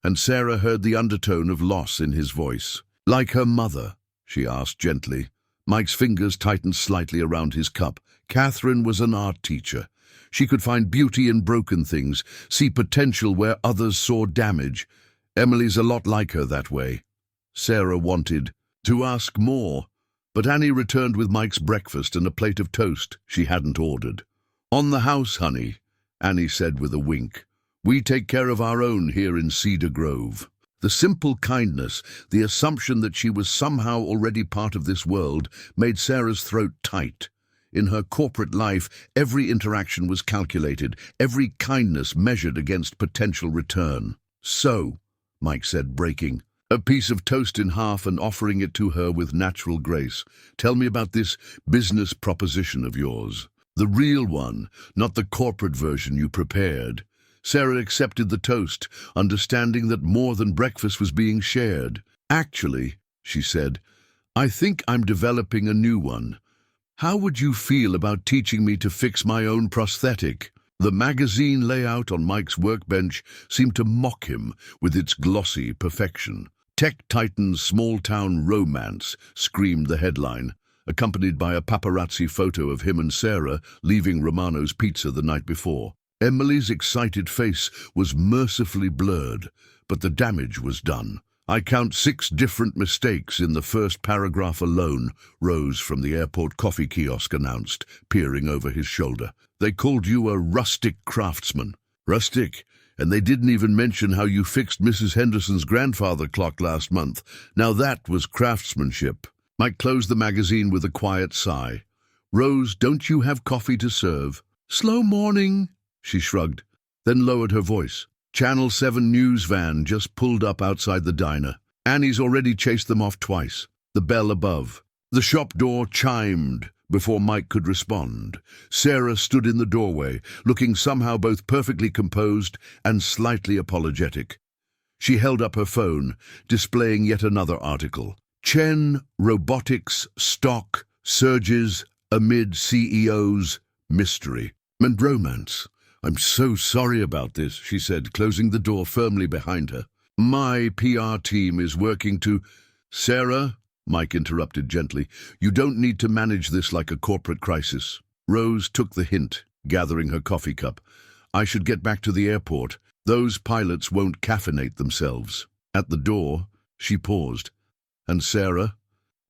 and Sarah heard the undertone of loss in his voice. "Like her mother?" she asked gently. Mike's fingers tightened slightly around his cup. "Catherine was an art teacher. She could find beauty in broken things, see potential where others saw damage. Emily's a lot like her that way." Sarah wanted to ask more, but Annie returned with Mike's breakfast and a plate of toast she hadn't ordered. "On the house, honey," Annie said with a wink. "We take care of our own here in Cedar Grove." The simple kindness, the assumption that she was somehow already part of this world, made Sarah's throat tight. In her corporate life, every interaction was calculated, every kindness measured against potential return. "So," Mike said, breaking a piece of toast in half and offering it to her with natural grace, "tell me about this business proposition of yours. The real one, not the corporate version you prepared." Sarah accepted the toast, understanding that more than breakfast was being shared. "Actually," she said, "I think I'm developing a new one. How would you feel about teaching me to fix my own prosthetic?" The magazine layout on Mike's workbench seemed to mock him with its glossy perfection. Tech Titan's small-town romance, screamed the headline, accompanied by a paparazzi photo of him and Sarah leaving Romano's Pizza the night before. Emily's excited face was mercifully blurred, but the damage was done. "I count 6 different mistakes in the first paragraph alone," Rose from the airport coffee kiosk announced, peering over his shoulder. "They called you a rustic craftsman." "Rustic? And they didn't even mention how you fixed Mrs. Henderson's grandfather clock last month. Now that was craftsmanship." Mike closed the magazine with a quiet sigh. "Rose, don't you have coffee to serve?" "Slow morning," she shrugged, then lowered her voice. Channel 7 news van just pulled up outside the diner. Annie's already chased them off twice. The bell above. The shop door chimed before Mike could respond. Sarah stood in the doorway, looking somehow both perfectly composed and slightly apologetic. She held up her phone, displaying yet another article. Chen Robotics stock surges amid CEO's mystery and romance. "I'm so sorry about this," she said, closing the door firmly behind her. "My PR team is working to—" "Sarah," Mike interrupted gently, "you don't need to manage this like a corporate crisis." Rose took the hint, gathering her coffee cup. "I should get back to the airport. Those pilots won't caffeinate themselves." At the door, she paused. "And Sarah?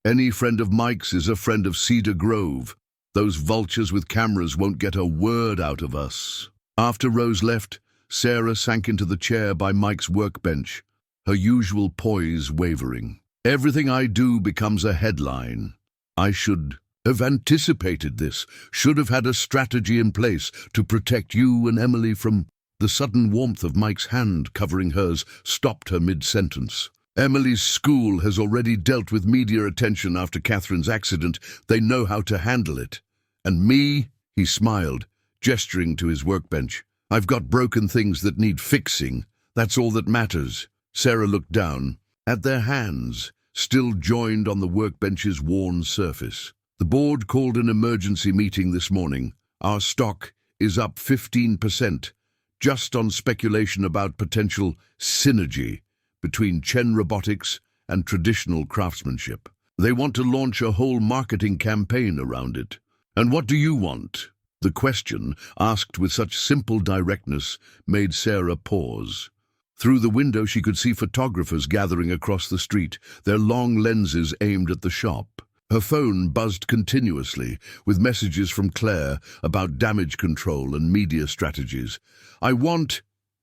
Any friend of Mike's is a friend of Cedar Grove. Those vultures with cameras won't get a word out of us." After Rose left, Sarah sank into the chair by Mike's workbench, her usual poise wavering. "Everything I do becomes a headline. I should have anticipated this, should have had a strategy in place to protect you and Emily from—" The sudden warmth of Mike's hand covering hers stopped her mid-sentence. "Emily's school has already dealt with media attention after Catherine's accident. They know how to handle it. And me?" He smiled, gesturing to his workbench. "I've got broken things that need fixing. That's all that matters." Sarah looked down at their hands, still joined on the workbench's worn surface. "The board called an emergency meeting this morning. Our stock is up 15%, just on speculation about potential synergy between Chen Robotics and traditional craftsmanship. They want to launch a whole marketing campaign around it." "And what do you want?" The question, asked with such simple directness, made Sarah pause. Through the window she could see photographers gathering across the street, their long lenses aimed at the shop. Her phone buzzed continuously, with messages from Claire about damage control and media strategies. "I want—"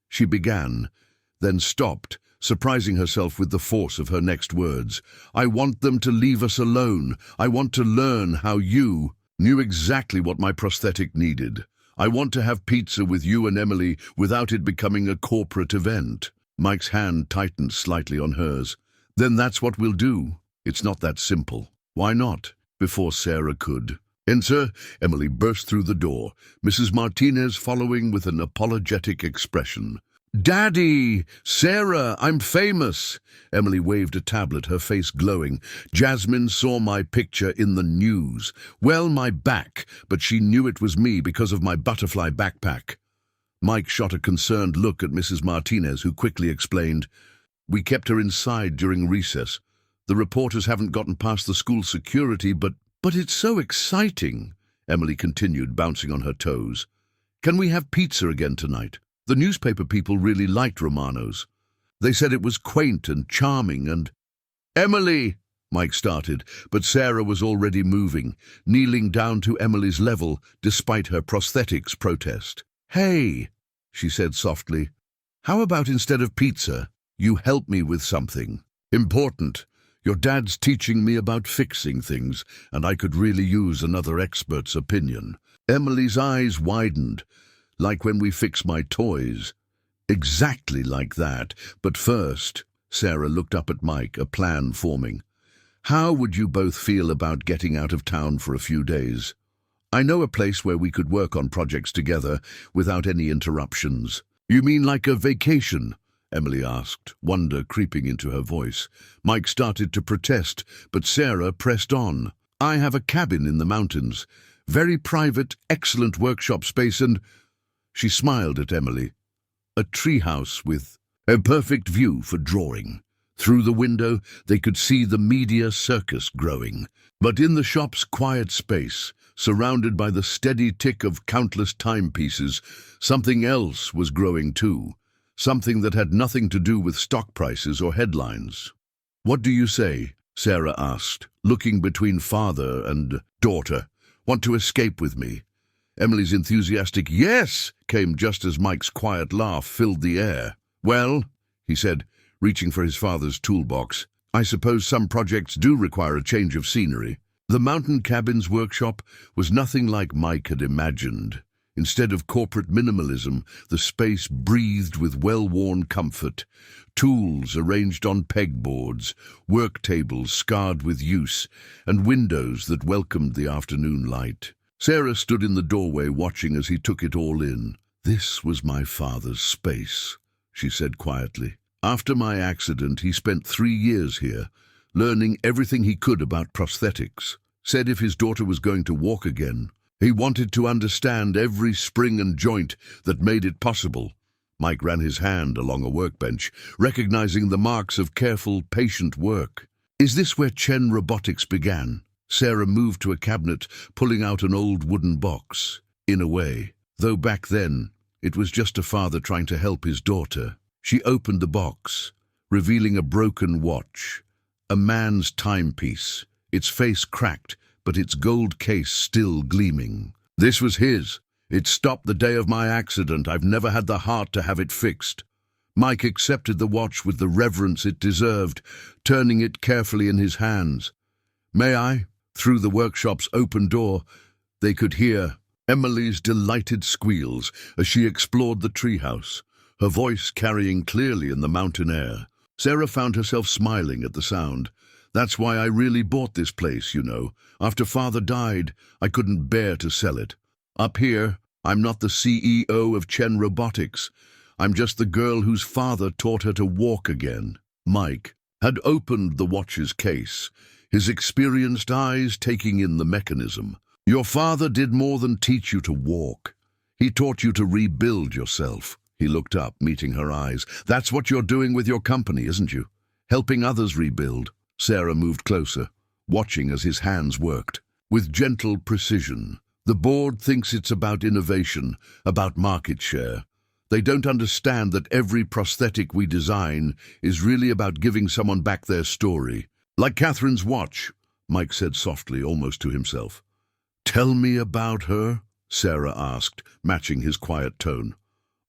she began, then stopped, surprising herself with the force of her next words. "I want them to leave us alone. I want to learn how you knew exactly what my prosthetic needed. I want to have pizza with you and Emily without it becoming a corporate event." Mike's hand tightened slightly on hers. "Then that's what we'll do." "It's not that simple." "Why not?" Before Sarah could. "Enter," Emily burst through the door, Mrs. Martinez following with an apologetic expression. "Daddy! Sarah, I'm famous!" Emily waved a tablet, her face glowing. "Jasmine saw my picture in the news. Well, my back, but she knew it was me because of my butterfly backpack." Mike shot a concerned look at Mrs. Martinez, who quickly explained, "We kept her inside during recess. The reporters haven't gotten past the school security, but it's so exciting," Emily continued, bouncing on her toes. "Can we have pizza again tonight? The newspaper people really liked Romano's. They said it was quaint and charming and—" "Emily!" Mike started, but Sarah was already moving, kneeling down to Emily's level despite her prosthetic's protest. "Hey," she said softly, "how about instead of pizza, you help me with something important? Your dad's teaching me about fixing things, and I could really use another expert's opinion." Emily's eyes widened. "Like when we fix my toys." "Exactly like that. But first," Sarah looked up at Mike, a plan forming. "How would you both feel about getting out of town for a few days? I know a place where we could work on projects together without any interruptions." "You mean like a vacation?" Emily asked, wonder creeping into her voice. Mike started to protest, but Sarah pressed on. "I have a cabin in the mountains. Very private, excellent workshop space and—" She smiled at Emily. A treehouse with a perfect view for drawing. Through the window, they could see the media circus growing. But in the shop's quiet space, surrounded by the steady tick of countless timepieces, something else was growing too. Something that had nothing to do with stock prices or headlines. "What do you say?" Sarah asked, looking between father and daughter. "Want to escape with me?" Emily's enthusiastic "yes" came just as Mike's quiet laugh filled the air. "Well," he said, reaching for his father's toolbox, "I suppose some projects do require a change of scenery." The mountain cabin's workshop was nothing like Mike had imagined. Instead of corporate minimalism, the space breathed with well-worn comfort. Tools arranged on pegboards, work tables scarred with use, and windows that welcomed the afternoon light. Sarah stood in the doorway watching as he took it all in. "This was my father's space," she said quietly. "After my accident, he spent 3 years here, learning everything he could about prosthetics. Said if his daughter was going to walk again, he wanted to understand every spring and joint that made it possible." Mike ran his hand along a workbench, recognizing the marks of careful, patient work. "Is this where Chen Robotics began?" Sarah moved to a cabinet, pulling out an old wooden box. "In a way, though back then, it was just a father trying to help his daughter." She opened the box, revealing a broken watch, a man's timepiece, its face cracked, but its gold case still gleaming. "This was his. It stopped the day of my accident. I've never had the heart to have it fixed." Mike accepted the watch with the reverence it deserved, turning it carefully in his hands. "May I?" Through the workshop's open door, they could hear Emily's delighted squeals as she explored the treehouse, her voice carrying clearly in the mountain air. Sarah found herself smiling at the sound. "That's why I really bought this place, you know. After Father died, I couldn't bear to sell it. Up here, I'm not the CEO of Chen Robotics. I'm just the girl whose father taught her to walk again." Mike had opened the watch's case, his experienced eyes taking in the mechanism. "Your father did more than teach you to walk. He taught you to rebuild yourself." He looked up, meeting her eyes. "That's what you're doing with your company, isn't you? Helping others rebuild." Sarah moved closer, watching as his hands worked. With gentle precision, "The board thinks it's about innovation, about market share. They don't understand that every prosthetic we design is really about giving someone back their story. Like Catherine's watch," Mike said softly, almost to himself. "Tell me about her?" Sarah asked, matching his quiet tone.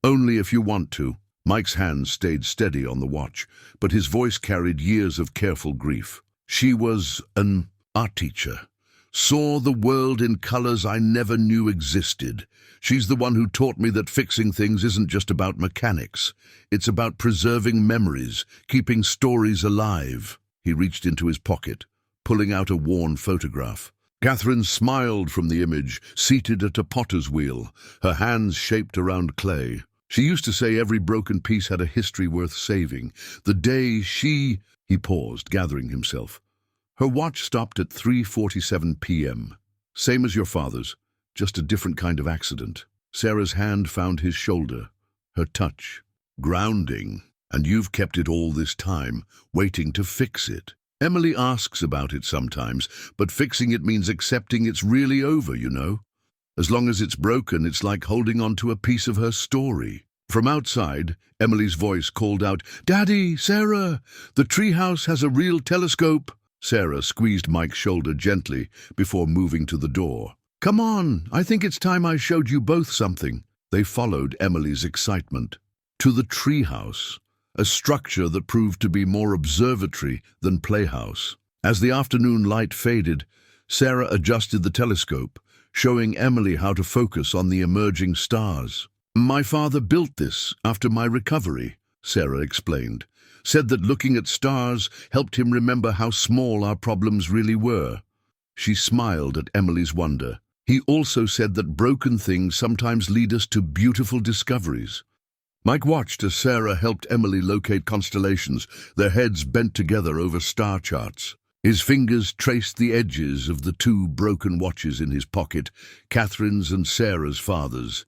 "Only if you want to." Mike's hands stayed steady on the watch, but his voice carried years of careful grief. "She was an art teacher. Saw the world in colors I never knew existed. She's the one who taught me that fixing things isn't just about mechanics. It's about preserving memories, keeping stories alive." He reached into his pocket, pulling out a worn photograph. Catherine smiled from the image, seated at a potter's wheel, her hands shaped around clay. She used to say every broken piece had a history worth saving. The day she... He paused, gathering himself. Her watch stopped at 3:47 p.m. "Same as your father's, just a different kind of accident." Sarah's hand found his shoulder, her touch. "Grounding. And you've kept it all this time, waiting to fix it. Emily asks about it sometimes, but fixing it means accepting it's really over, you know. As long as it's broken, it's like holding on to a piece of her story." From outside, Emily's voice called out, "Daddy, Sarah, the treehouse has a real telescope." Sarah squeezed Mike's shoulder gently before moving to the door. "Come on, I think it's time I showed you both something." They followed Emily's excitement to the treehouse, a structure that proved to be more observatory than playhouse. As the afternoon light faded, Sarah adjusted the telescope, showing Emily how to focus on the emerging stars. "My father built this after my recovery," Sarah explained. "Said that looking at stars helped him remember how small our problems really were." She smiled at Emily's wonder. "He also said that broken things sometimes lead us to beautiful discoveries." Mike watched as Sarah helped Emily locate constellations, their heads bent together over star charts. His fingers traced the edges of the 2 broken watches in his pocket, Catherine's and Sarah's father's.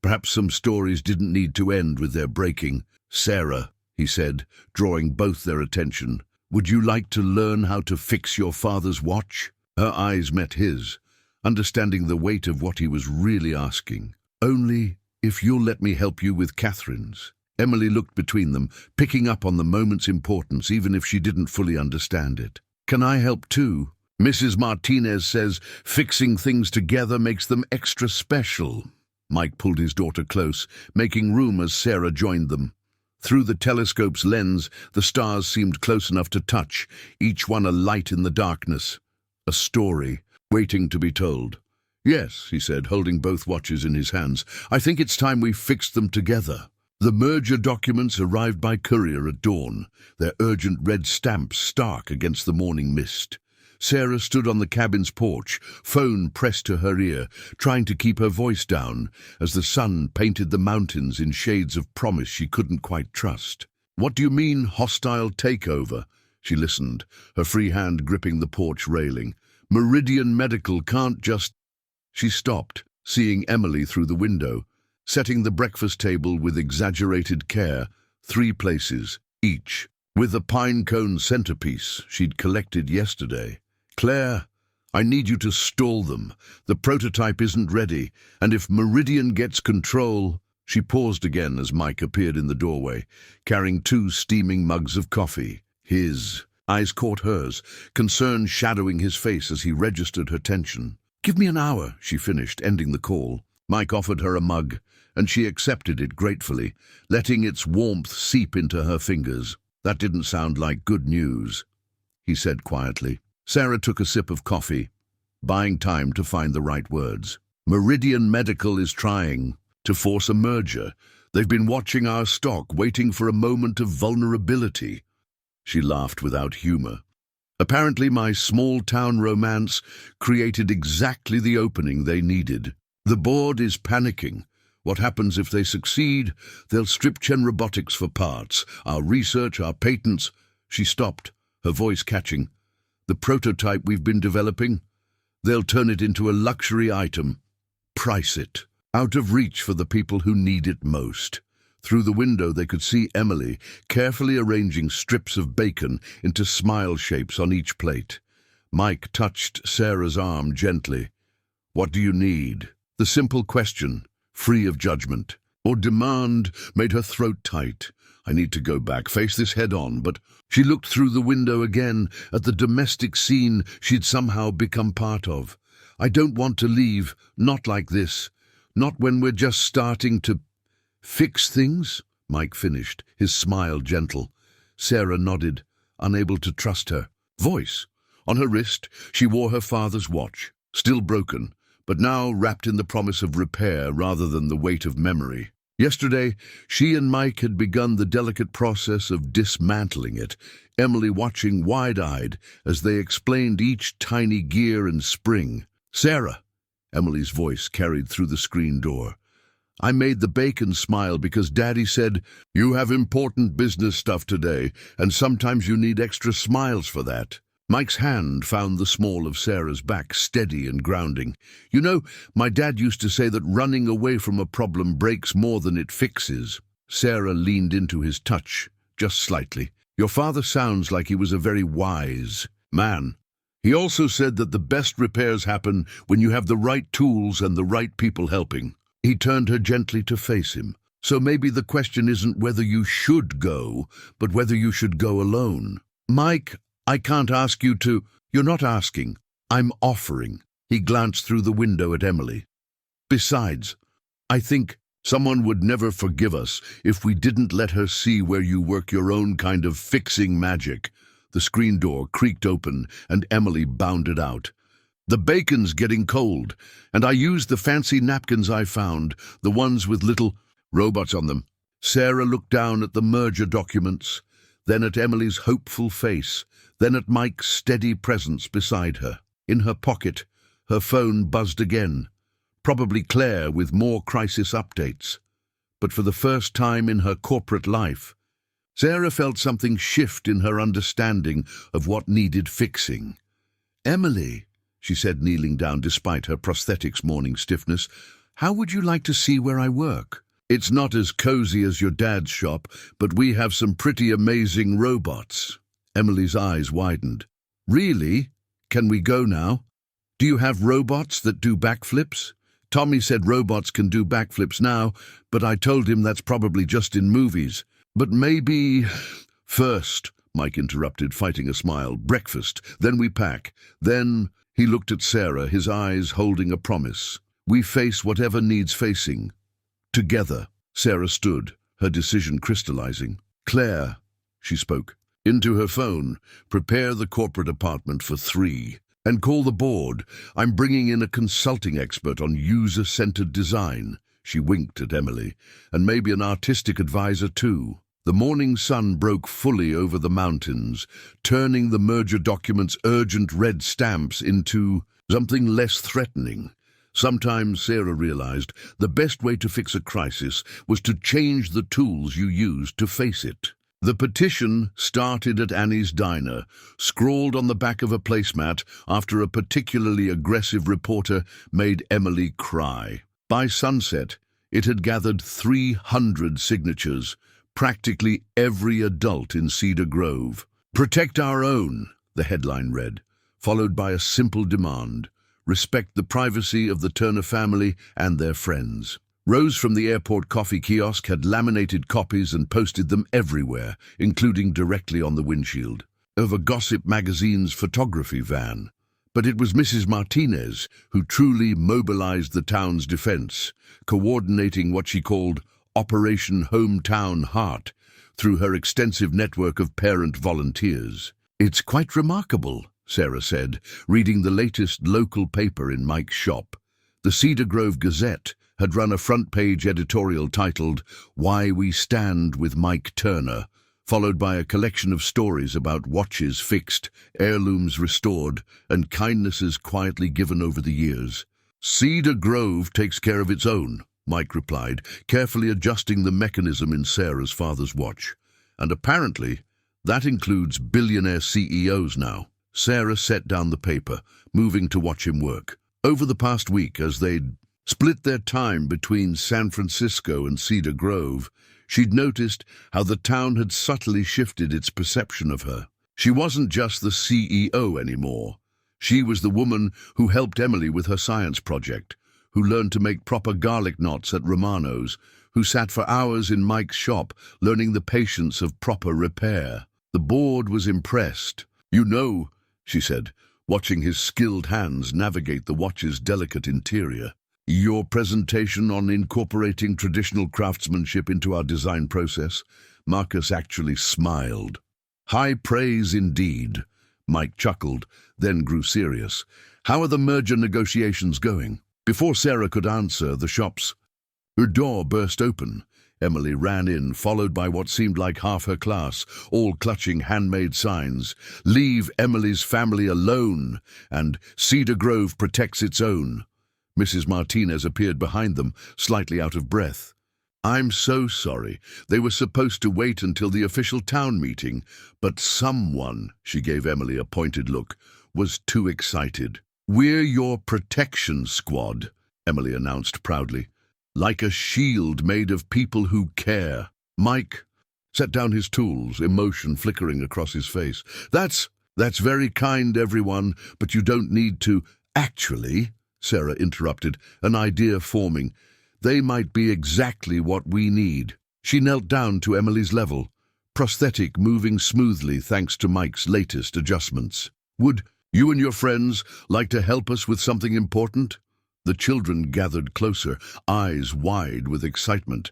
Perhaps some stories didn't need to end with their breaking. "Sarah," he said, drawing both their attention, "would you like to learn how to fix your father's watch?" Her eyes met his, understanding the weight of what he was really asking. "Only if you'll let me help you with Catherine's." Emily looked between them, picking up on the moment's importance even if she didn't fully understand it. "Can I help too? Mrs. Martinez says fixing things together makes them extra special." Mike pulled his daughter close, making room as Sarah joined them. Through the telescope's lens, the stars seemed close enough to touch, each one a light in the darkness. A story, waiting to be told. "Yes," he said, holding both watches in his hands. "I think it's time we fixed them together." The merger documents arrived by courier at dawn, their urgent red stamps stark against the morning mist. Sarah stood on the cabin's porch, phone pressed to her ear, trying to keep her voice down as the sun painted the mountains in shades of promise she couldn't quite trust. "What do you mean, hostile takeover?" She listened, her free hand gripping the porch railing. "Meridian Medical can't just—" She stopped, seeing Emily through the window, setting the breakfast table with exaggerated care, 3 places, each, with a pine cone centerpiece she'd collected yesterday. "Claire, I need you to stall them. The prototype isn't ready, and if Meridian gets control—" She paused again as Mike appeared in the doorway, carrying 2 steaming mugs of coffee. His eyes caught hers, concern shadowing his face as he registered her tension. "Give me an hour," she finished, ending the call. Mike offered her a mug, and she accepted it gratefully, letting its warmth seep into her fingers. "That didn't sound like good news," he said quietly. Sarah took a sip of coffee, buying time to find the right words. "Meridian Medical is trying to force a merger. They've been watching our stock, waiting for a moment of vulnerability." She laughed without humor. "Apparently my small-town romance created exactly the opening they needed. The board is panicking. What happens if they succeed? They'll strip Chen Robotics for parts, our research, our patents." She stopped, her voice catching. "The prototype we've been developing? They'll turn it into a luxury item. Price it. Out of reach for the people who need it most." Through the window they could see Emily carefully arranging strips of bacon into smile shapes on each plate. Mike touched Sarah's arm gently. "What do you need?" The simple question, free of judgment or demand, made her throat tight. "I need to go back, face this head-on, but—" She looked through the window again at the domestic scene she'd somehow become part of. "I don't want to leave, not like this. Not when we're just starting to—" "Fix things?" Mike finished, his smile gentle. Sarah nodded, unable to trust her voice. On her wrist, she wore her father's watch, still broken, but now wrapped in the promise of repair rather than the weight of memory. Yesterday, she and Mike had begun the delicate process of dismantling it, Emily watching wide-eyed as they explained each tiny gear and spring. "Sarah," Emily's voice carried through the screen door, "I made the bacon smile because Daddy said, you have important business stuff today, and sometimes you need extra smiles for that." Mike's hand found the small of Sarah's back, steady and grounding. "You know, my dad used to say that running away from a problem breaks more than it fixes." Sarah leaned into his touch, just slightly. "Your father sounds like he was a very wise man. He also said that the best repairs happen when you have the right tools and the right people helping." He turned her gently to face him. "So maybe the question isn't whether you should go, but whether you should go alone." "Mike, I can't ask you to—" "You're not asking. I'm offering." He glanced through the window at Emily. "Besides, I think someone would never forgive us if we didn't let her see where you work your own kind of fixing magic." The screen door creaked open and Emily bounded out. "The bacon's getting cold, and I used the fancy napkins I found, the ones with little robots on them." Sarah looked down at the merger documents, then at Emily's hopeful face, then at Mike's steady presence beside her. In her pocket, her phone buzzed again. Probably Claire with more crisis updates. But for the first time in her corporate life, Sarah felt something shift in her understanding of what needed fixing. "Emily," she said, kneeling down despite her prosthetic's morning stiffness, how would you like to see where I work? It's not as cozy as your dad's shop, but we have some pretty amazing robots. Emily's eyes widened. Really? Can we go now? Do you have robots that do backflips? Tommy said robots can do backflips now, but I told him that's probably just in movies. But maybe... First, Mike interrupted, fighting a smile. Breakfast, then we pack. Then he looked at Sarah, his eyes holding a promise. We face whatever needs facing. Together. Sarah stood, her decision crystallizing. Claire, she spoke, into her phone. Prepare the corporate apartment for 3. And call the board. I'm bringing in a consulting expert on user-centered design. She winked at Emily. And maybe an artistic advisor too. The morning sun broke fully over the mountains, turning the merger document's urgent red stamps into something less threatening. Sometimes, Sarah realized, the best way to fix a crisis was to change the tools you used to face it. The petition started at Annie's diner, scrawled on the back of a placemat after a particularly aggressive reporter made Emily cry. By sunset, it had gathered 300 signatures, practically every adult in Cedar Grove. Protect our own, the headline read, followed by a simple demand. Respect the privacy of the Turner family and their friends. Rose from the airport coffee kiosk had laminated copies and posted them everywhere, including directly on the windshield, over Gossip magazine's photography van. But it was Mrs. Martinez who truly mobilized the town's defense, coordinating what she called Operation Hometown Heart through her extensive network of parent volunteers. It's quite remarkable, Sarah said, reading the latest local paper in Mike's shop. The Cedar Grove Gazette had run a front-page editorial titled Why We Stand with Mike Turner, followed by a collection of stories about watches fixed, heirlooms restored, and kindnesses quietly given over the years. Cedar Grove takes care of its own, Mike replied, carefully adjusting the mechanism in Sarah's father's watch. And apparently, that includes billionaire CEOs now. Sarah set down the paper, moving to watch him work. Over the past week, as they'd split their time between San Francisco and Cedar Grove, she'd noticed how the town had subtly shifted its perception of her. She wasn't just the CEO anymore. She was the woman who helped Emily with her science project, who learned to make proper garlic knots at Romano's, who sat for hours in Mike's shop learning the patience of proper repair. The board was impressed. You know, she said, watching his skilled hands navigate the watch's delicate interior. Your presentation on incorporating traditional craftsmanship into our design process, Marcus actually smiled. High praise indeed. Mike chuckled, then grew serious. How are the merger negotiations going? Before Sarah could answer, her door burst open. Emily ran in, followed by what seemed like half her class, all clutching handmade signs. Leave Emily's family alone, and Cedar Grove protects its own. Mrs. Martinez appeared behind them, slightly out of breath. I'm so sorry. They were supposed to wait until the official town meeting, but someone, she gave Emily a pointed look, was too excited. We're your protection squad, Emily announced proudly. Like a shield made of people who care. Mike set down his tools, emotion flickering across his face. That's very kind, everyone, but you don't need to. Actually, Sarah interrupted, an idea forming. They might be exactly what we need. She knelt down to Emily's level, Prosthetic moving smoothly thanks to Mike's latest adjustments. Would you and your friends like to help us with something important? The children gathered closer, eyes wide with excitement.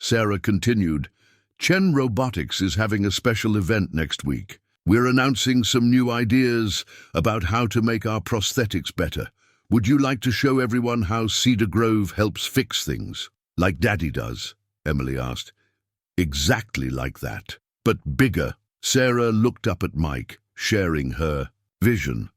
Sarah continued, Chen Robotics is having a special event next week. We're announcing some new ideas about how to make our prosthetics better. Would you like to show everyone how Cedar Grove helps fix things? Like Daddy does, Emily asked. Exactly like that, but bigger. Sarah looked up at Mike, sharing her vision.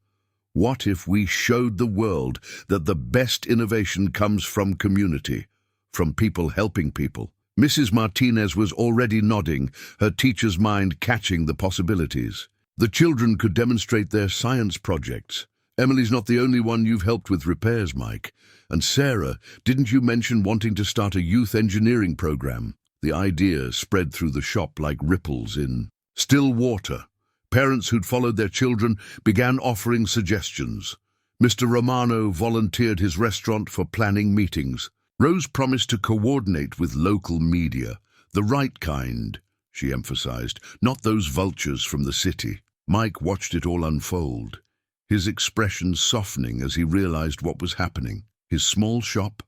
What if we showed the world that the best innovation comes from community, from people helping people? Mrs. Martinez was already nodding, her teacher's mind catching the possibilities. The children could demonstrate their science projects, Emily's not the only one you've helped with repairs, Mike. And Sarah, didn't you mention wanting to start a youth engineering program? The idea spread through the shop like ripples in still water. Parents who'd followed their children began offering suggestions. Mr. Romano volunteered his restaurant for planning meetings. Rose promised to coordinate with local media. The right kind, she emphasized, not those vultures from the city. Mike watched it all unfold, his expression softening as he realized what was happening. His small shop,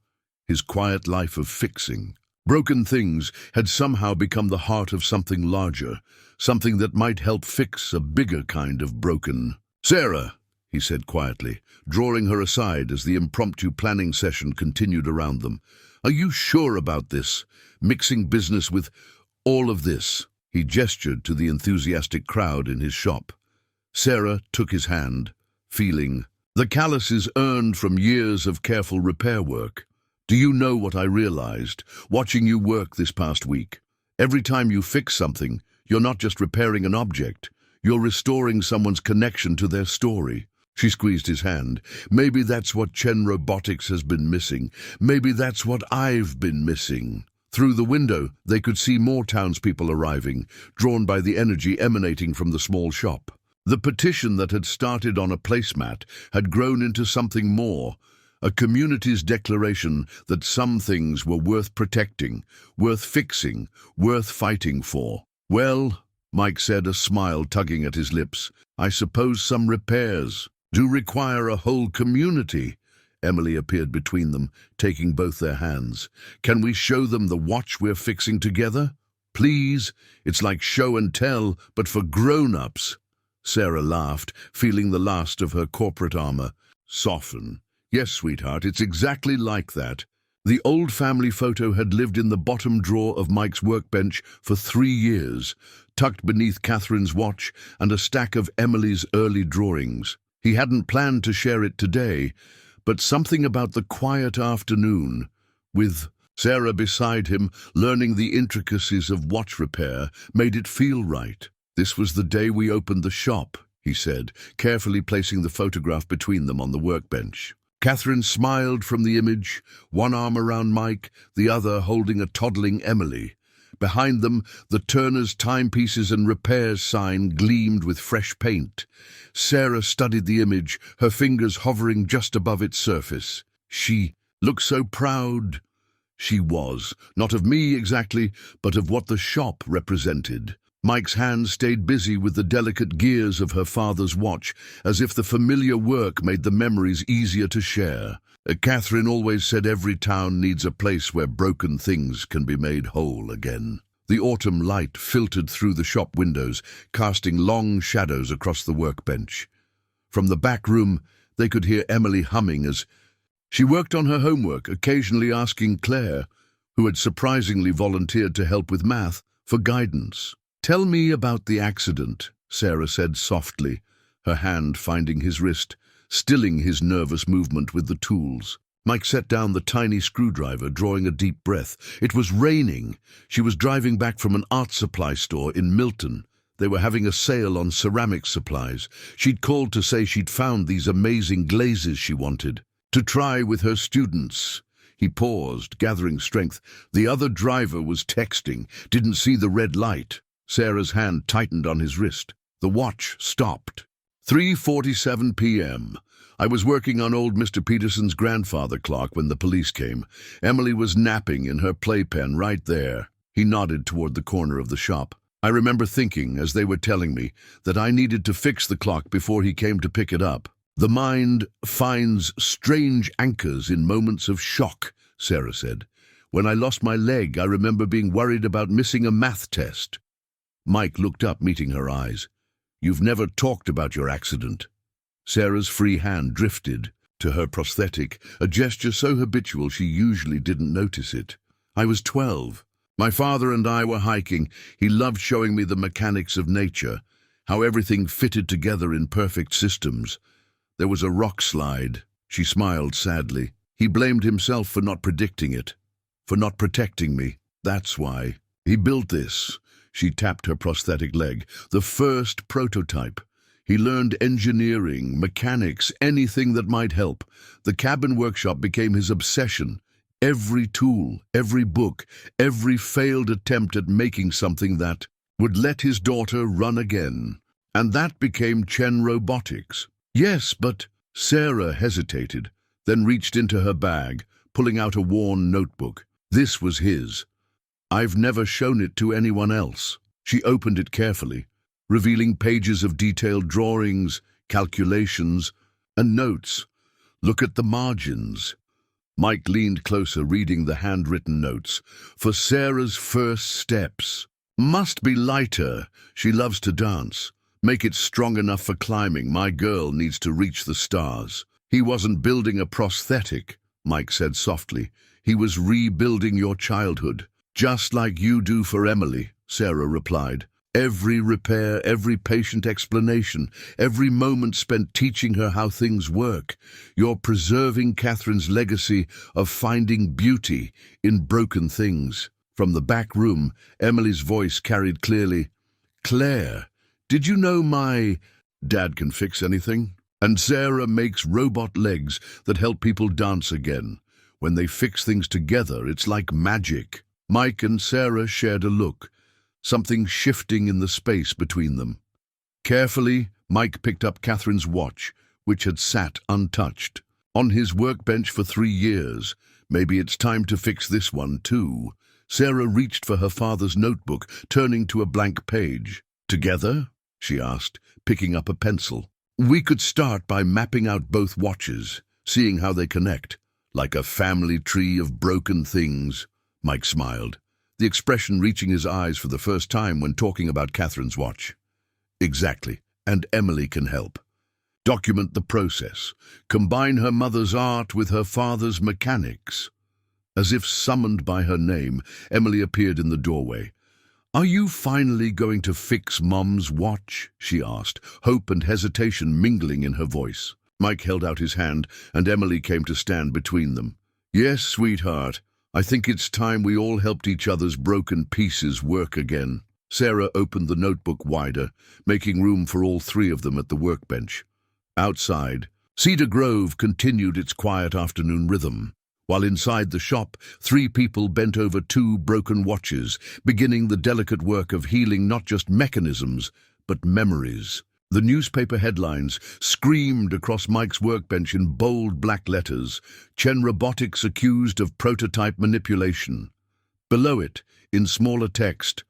his quiet life of fixing. Broken things had somehow become the heart of something larger, something that might help fix a bigger kind of broken. "Sarah," he said quietly, drawing her aside as the impromptu planning session continued around them. "Are you sure about this? Mixing business with all of this?" He gestured to the enthusiastic crowd in his shop. Sarah took his hand, feeling the calluses earned from years of careful repair work. "Do you know what I realized, watching you work this past week? Every time you fix something, you're not just repairing an object, you're restoring someone's connection to their story." She squeezed his hand. "Maybe that's what Chen Robotics has been missing. Maybe that's what I've been missing." Through the window, they could see more townspeople arriving, drawn by the energy emanating from the small shop. The petition that had started on a placemat had grown into something more, a community's declaration that some things were worth protecting, worth fixing, worth fighting for. "Well," Mike said, a smile tugging at his lips, "I suppose some repairs do require a whole community." Emily appeared between them, taking both their hands. "Can we show them the watch we're fixing together? Please, it's like show and tell, but for grown-ups." Sarah laughed, feeling the last of her corporate armor soften. "Yes, sweetheart, it's exactly like that." The old family photo had lived in the bottom drawer of Mike's workbench for 3 years, tucked beneath Catherine's watch and a stack of Emily's early drawings. He hadn't planned to share it today, but something about the quiet afternoon, with Sarah beside him, learning the intricacies of watch repair, made it feel right. "This was the day we opened the shop," he said, carefully placing the photograph between them on the workbench. Catherine smiled from the image, one arm around Mike, the other holding a toddling Emily. Behind them, the Turner's timepieces and repairs sign gleamed with fresh paint. Sarah studied the image, her fingers hovering just above its surface. She looked so proud. She was, not of me exactly, but of what the shop represented. Mike's hands stayed busy with the delicate gears of her father's watch, as if the familiar work made the memories easier to share. Catherine always said every town needs a place where broken things can be made whole again. The autumn light filtered through the shop windows, casting long shadows across the workbench. From the back room, they could hear Emily humming as she worked on her homework, occasionally asking Claire, who had surprisingly volunteered to help with math, for guidance. "Tell me about the accident," Sarah said softly, her hand finding his wrist, stilling his nervous movement with the tools. Mike set down the tiny screwdriver, drawing a deep breath. It was raining. She was driving back from an art supply store in Milton. They were having a sale on ceramic supplies. She'd called to say she'd found these amazing glazes she wanted to try with her students. He paused, gathering strength. The other driver was texting, didn't see the red light. Sarah's hand tightened on his wrist. The watch stopped. 3:47 p.m. I was working on old Mr. Peterson's grandfather clock when the police came. Emily was napping in her playpen right there. He nodded toward the corner of the shop. I remember thinking, as they were telling me, that I needed to fix the clock before he came to pick it up. "The mind finds strange anchors in moments of shock," Sarah said. "When I lost my leg, I remember being worried about missing a math test." Mike looked up, meeting her eyes. "You've never talked about your accident." Sarah's free hand drifted to her prosthetic, a gesture so habitual she usually didn't notice it. "I was 12. My father and I were hiking. He loved showing me the mechanics of nature, how everything fitted together in perfect systems. There was a rock slide." She smiled sadly. "He blamed himself for not predicting it, for not protecting me. That's why. He built this." She tapped her prosthetic leg. "The first prototype. He learned engineering, mechanics, anything that might help. The cabin workshop became his obsession. Every tool, every book, every failed attempt at making something that would let his daughter run again. And that became Chen Robotics. Yes, but Sarah hesitated, then reached into her bag, pulling out a worn notebook. This was his. I've never shown it to anyone else. She opened it carefully, revealing pages of detailed drawings, calculations, and notes. Look at the margins. Mike leaned closer, reading the handwritten notes. For Sarah's first steps. Must be lighter. She loves to dance. Make it strong enough for climbing. My girl needs to reach the stars. He wasn't building a prosthetic, Mike said softly. He was rebuilding your childhood. Just like you do for Emily, Sarah replied. Every repair, every patient explanation, every moment spent teaching her how things work. You're preserving Catherine's legacy of finding beauty in broken things. From the back room, Emily's voice carried clearly, Claire, did you know my dad can fix anything? And Sarah makes robot legs that help people dance again. When they fix things together, it's like magic. Mike and Sarah shared a look, something shifting in the space between them. Carefully, Mike picked up Catherine's watch, which had sat untouched. On his workbench for 3 years. Maybe it's time to fix this one too. Sarah reached for her father's notebook, turning to a blank page. Together? She asked, picking up a pencil. We could start by mapping out both watches, seeing how they connect. Like a family tree of broken things, Mike smiled, the expression reaching his eyes for the first time when talking about Catherine's watch. Exactly, and Emily can help. Document the process. Combine her mother's art with her father's mechanics. As if summoned by her name, Emily appeared in the doorway. Are you finally going to fix Mom's watch? She asked, hope and hesitation mingling in her voice. Mike held out his hand, and Emily came to stand between them. Yes, sweetheart. I think it's time we all helped each other's broken pieces work again. Sarah opened the notebook wider, making room for all 3 of them at the workbench. Outside, Cedar Grove continued its quiet afternoon rhythm, while inside the shop, 3 people bent over 2 broken watches, beginning the delicate work of healing not just mechanisms, but memories. The newspaper headlines screamed across Mike's workbench in bold black letters, Chen Robotics accused of prototype manipulation. Below it, in smaller text,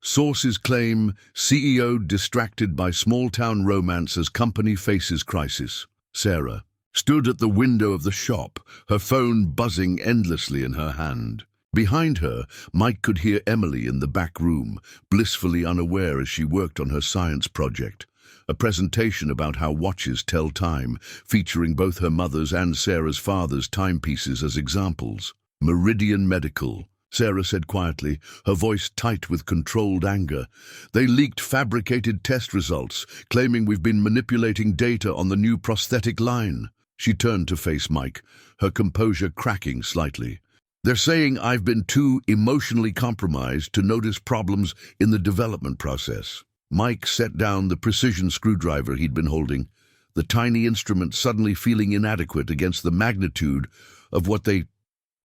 sources claim CEO distracted by small-town romance as company faces crisis. Sarah stood at the window of the shop, her phone buzzing endlessly in her hand. Behind her, Mike could hear Emily in the back room, blissfully unaware as she worked on her science project. A presentation about how watches tell time, featuring both her mother's and Sarah's father's timepieces as examples. Meridian Medical, Sarah said quietly, her voice tight with controlled anger. They leaked fabricated test results, claiming we've been manipulating data on the new prosthetic line. She turned to face Mike, her composure cracking slightly. They're saying I've been too emotionally compromised to notice problems in the development process. Mike set down the precision screwdriver he'd been holding, the tiny instrument suddenly feeling inadequate against the magnitude of what they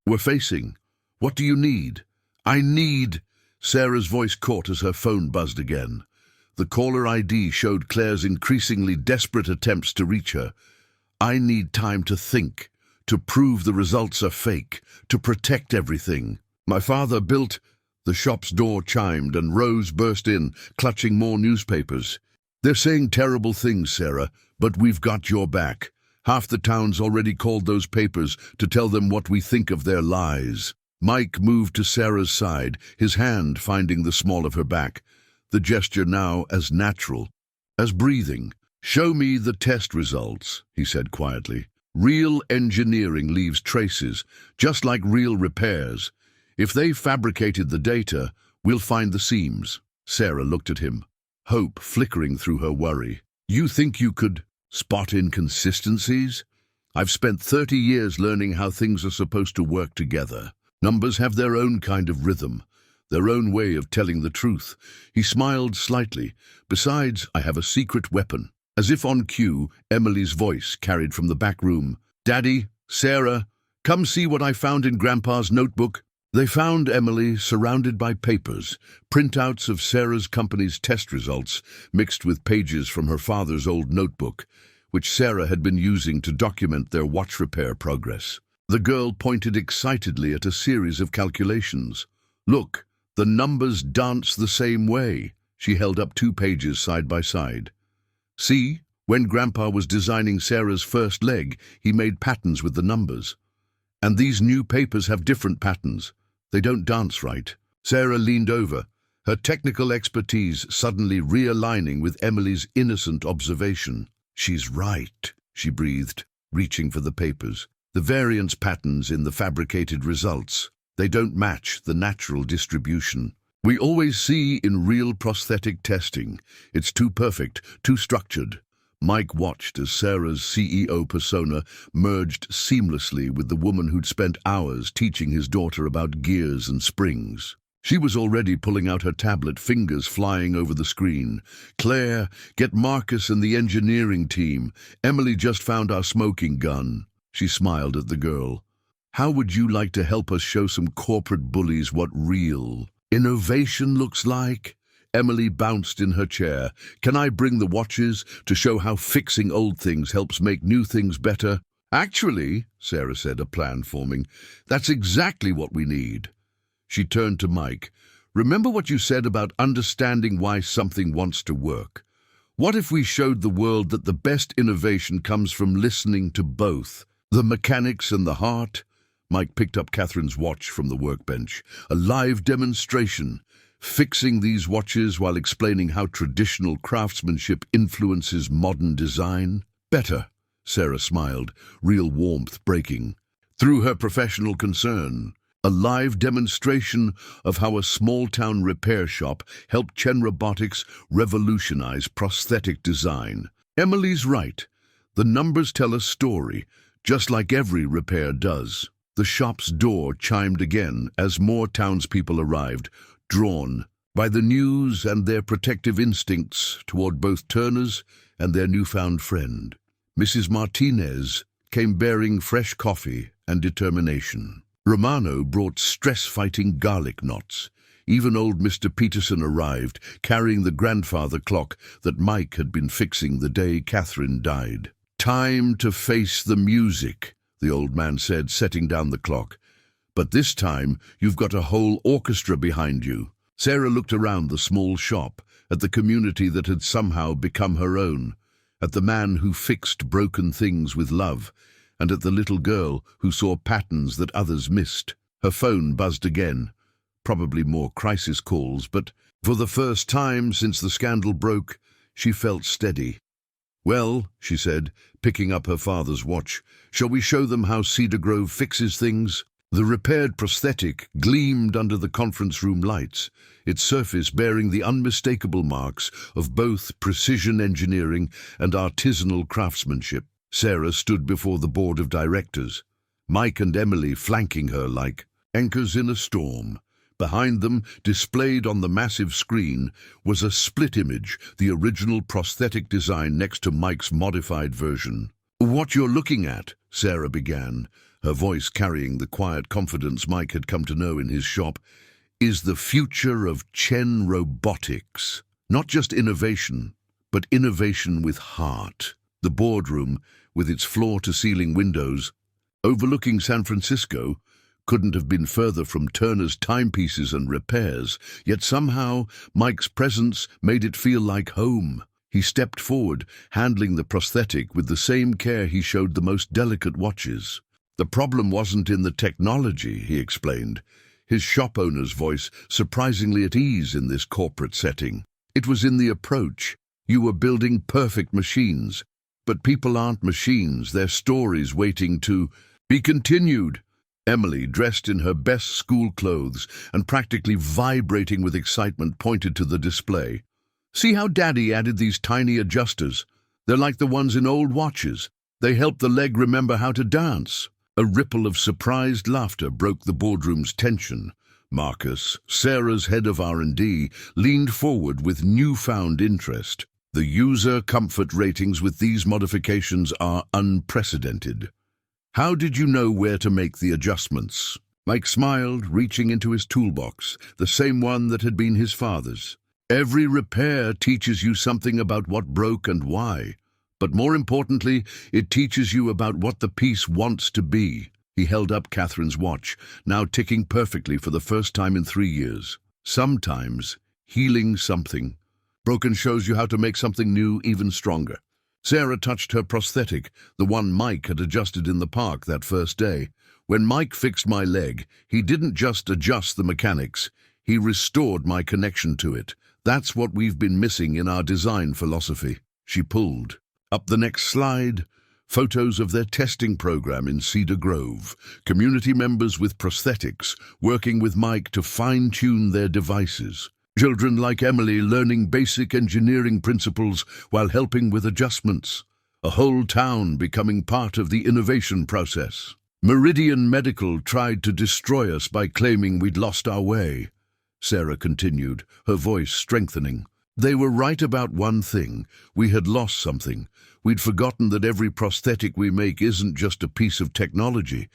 were facing. What do you need? I need... Sarah's voice caught as her phone buzzed again. The caller ID showed Claire's increasingly desperate attempts to reach her. I need time to think, to prove the results are fake, to protect everything. My father built... The shop's door chimed and Rose burst in, clutching more newspapers. They're saying terrible things, Sarah, but we've got your back. Half the town's already called those papers to tell them what we think of their lies. Mike moved to Sarah's side, his hand finding the small of her back, the gesture now as natural as breathing. Show me the test results, he said quietly. Real engineering leaves traces, just like real repairs. If they fabricated the data, we'll find the seams. Sarah looked at him, hope flickering through her worry. You think you could spot inconsistencies? I've spent 30 years learning how things are supposed to work together. Numbers have their own kind of rhythm, their own way of telling the truth. He smiled slightly. Besides, I have a secret weapon. As if on cue, Emily's voice carried from the back room. "Daddy, Sarah, come see what I found in Grandpa's notebook." They found Emily surrounded by papers, printouts of Sarah's company's test results, mixed with pages from her father's old notebook, which Sarah had been using to document their watch repair progress. The girl pointed excitedly at a series of calculations. "Look, the numbers dance the same way." She held up 2 pages side by side. "See, when Grandpa was designing Sarah's first leg, he made patterns with the numbers. And these new papers have different patterns. They don't dance right." Sarah leaned over, her technical expertise suddenly realigning with Emily's innocent observation. "She's right," she breathed, reaching for the papers. "The variance patterns in the fabricated results, they don't match the natural distribution we always see in real prosthetic testing. It's too perfect, too structured." Mike watched as Sarah's CEO persona merged seamlessly with the woman who'd spent hours teaching his daughter about gears and springs. She was already pulling out her tablet, fingers flying over the screen. "Claire, get Marcus and the engineering team. Emily just found our smoking gun." She smiled at the girl. "How would you like to help us show some corporate bullies what real innovation looks like?" Emily bounced in her chair. "Can I bring the watches to show how fixing old things helps make new things better?" "Actually," Sarah said, a plan forming, "that's exactly what we need." She turned to Mike. "Remember what you said about understanding why something wants to work? What if we showed the world that the best innovation comes from listening to both, the mechanics and the heart?" Mike picked up Catherine's watch from the workbench. "A live demonstration. Fixing these watches while explaining how traditional craftsmanship influences modern design." "Better," Sarah smiled, real warmth breaking through her professional concern. "A live demonstration of how a small-town repair shop helped Chen Robotics revolutionize prosthetic design." Emily's right. The numbers tell a story, just like every repair does. The shop's door chimed again as more townspeople arrived, drawn by the news and their protective instincts toward both Turners and their newfound friend. Mrs. Martinez came bearing fresh coffee and determination. Romano brought stress-fighting garlic knots. Even old Mr. Peterson arrived, carrying the grandfather clock that Mike had been fixing the day Catherine died. "Time to face the music," the old man said, setting down the clock. "But this time, you've got a whole orchestra behind you." Sarah looked around the small shop, at the community that had somehow become her own, at the man who fixed broken things with love, and at the little girl who saw patterns that others missed. Her phone buzzed again, probably more crisis calls, but for the first time since the scandal broke, she felt steady. "Well," she said, picking up her father's watch, "shall we show them how Cedar Grove fixes things?" The repaired prosthetic gleamed under the conference room lights, its surface bearing the unmistakable marks of both precision engineering and artisanal craftsmanship. Sarah stood before the board of directors, Mike and Emily flanking her like anchors in a storm. Behind them, displayed on the massive screen, was a split image, the original prosthetic design next to Mike's modified version. "What you're looking at," Sarah began, her voice carrying the quiet confidence Mike had come to know in his shop, "is the future of Chen Robotics. Not just innovation, but innovation with heart." The boardroom, with its floor-to-ceiling windows, overlooking San Francisco, couldn't have been further from Turner's timepieces and repairs, yet somehow Mike's presence made it feel like home. He stepped forward, handling the prosthetic with the same care he showed the most delicate watches. "The problem wasn't in the technology," he explained, his shop owner's voice surprisingly at ease in this corporate setting. "It was in the approach. You were building perfect machines. But people aren't machines, they're stories waiting to be continued." Emily, dressed in her best school clothes and practically vibrating with excitement, pointed to the display. "See how Daddy added these tiny adjusters? They're like the ones in old watches. They help the leg remember how to dance." A ripple of surprised laughter broke the boardroom's tension. Marcus, Sarah's head of R&D, leaned forward with newfound interest. The user comfort ratings with these modifications are unprecedented. How did you know where to make the adjustments? Mike smiled, reaching into his toolbox, the same one that had been his father's. Every repair teaches you something about what broke and why. But more importantly, it teaches you about what the piece wants to be. He held up Catherine's watch, now ticking perfectly for the first time in 3 years. Sometimes, healing something broken shows you how to make something new even stronger. Sarah touched her prosthetic, the one Mike had adjusted in the park that first day. When Mike fixed my leg, he didn't just adjust the mechanics, he restored my connection to it. That's what we've been missing in our design philosophy. She pulled. Up the next slide, photos of their testing program in Cedar Grove. Community members with prosthetics working with Mike to fine-tune their devices. Children like Emily learning basic engineering principles while helping with adjustments. A whole town becoming part of the innovation process. Meridian Medical tried to destroy us by claiming we'd lost our way. Sarah continued, her voice strengthening. They were right about one thing. We had lost something. We'd forgotten that every prosthetic we make isn't just a piece of technology.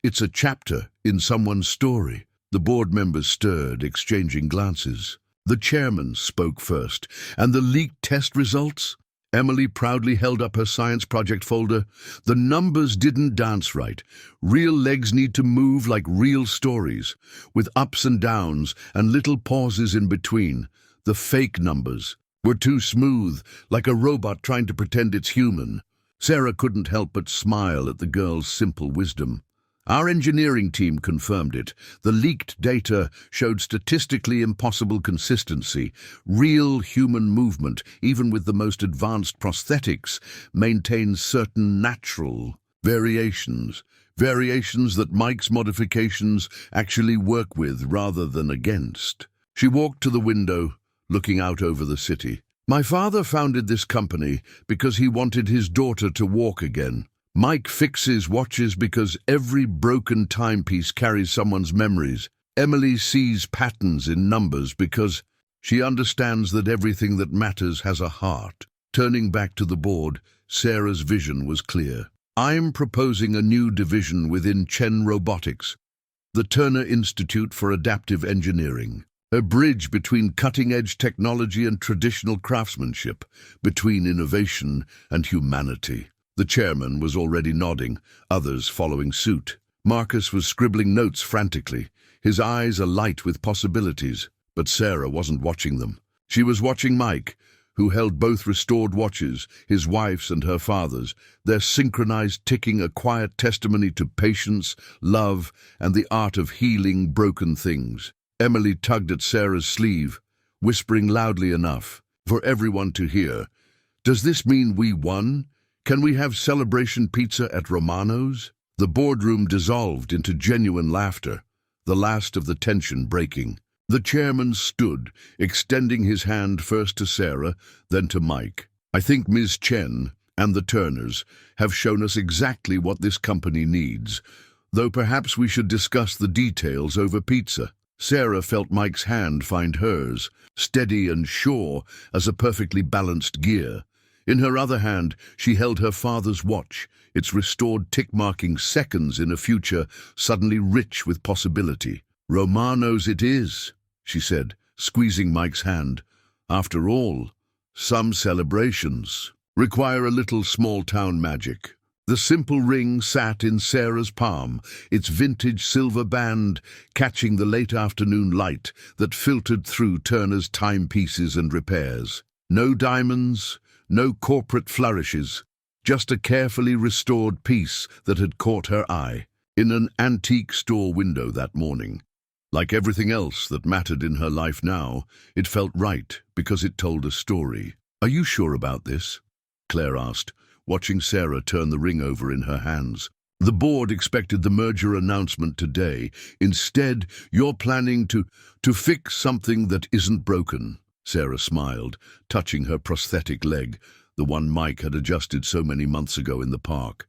It's a chapter in someone's story. The board members stirred, exchanging glances. The chairman spoke first. And the leaked test results? Emily proudly held up her science project folder. The numbers didn't dance right. Real legs need to move like real stories, with ups and downs and little pauses in between. The fake numbers were too smooth, like a robot trying to pretend it's human. Sarah couldn't help but smile at the girl's simple wisdom. Our engineering team confirmed it. The leaked data showed statistically impossible consistency. Real human movement, even with the most advanced prosthetics, maintains certain natural variations. Variations that Mike's modifications actually work with rather than against. She walked to the window, looking out over the city. My father founded this company because he wanted his daughter to walk again. Mike fixes watches because every broken timepiece carries someone's memories. Emily sees patterns in numbers because she understands that everything that matters has a heart. Turning back to the board, Sarah's vision was clear. I'm proposing a new division within Chen Robotics, the Turner Institute for Adaptive Engineering. A bridge between cutting-edge technology and traditional craftsmanship, between innovation and humanity. The chairman was already nodding, others following suit. Marcus was scribbling notes frantically, his eyes alight with possibilities. But Sarah wasn't watching them. She was watching Mike, who held both restored watches, his wife's and her father's, their synchronized ticking a quiet testimony to patience, love, and the art of healing broken things. Emily tugged at Sarah's sleeve, whispering loudly enough for everyone to hear. Does this mean we won? Can we have celebration pizza at Romano's? The boardroom dissolved into genuine laughter, the last of the tension breaking. The chairman stood, extending his hand first to Sarah, then to Mike. I think Ms. Chen and the Turners have shown us exactly what this company needs, though perhaps we should discuss the details over pizza. Sarah felt Mike's hand find hers, steady and sure as a perfectly balanced gear. In her other hand, she held her father's watch, its restored tick marking seconds in a future suddenly rich with possibility. Romano's it is, she said, squeezing Mike's hand. After all, some celebrations require a little small-town magic. The simple ring sat in Sarah's palm, its vintage silver band catching the late afternoon light that filtered through Turner's timepieces and repairs. No diamonds, no corporate flourishes, just a carefully restored piece that had caught her eye in an antique store window that morning. Like everything else that mattered in her life now, it felt right because it told a story. Are you sure about this? Claire asked, watching Sarah turn the ring over in her hands. The board expected the merger announcement today. Instead, you're planning to fix something that isn't broken. Sarah smiled, touching her prosthetic leg, the one Mike had adjusted so many months ago in the park.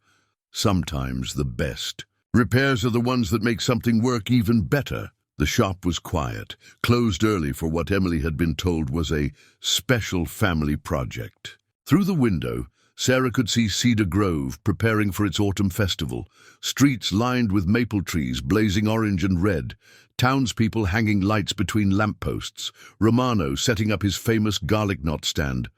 Sometimes the best repairs are the ones that make something work even better. The shop was quiet, closed early for what Emily had been told was a special family project. Through the window, Sarah could see Cedar Grove preparing for its autumn festival, streets lined with maple trees blazing orange and red, townspeople hanging lights between lampposts, Romano setting up his famous garlic knot stand.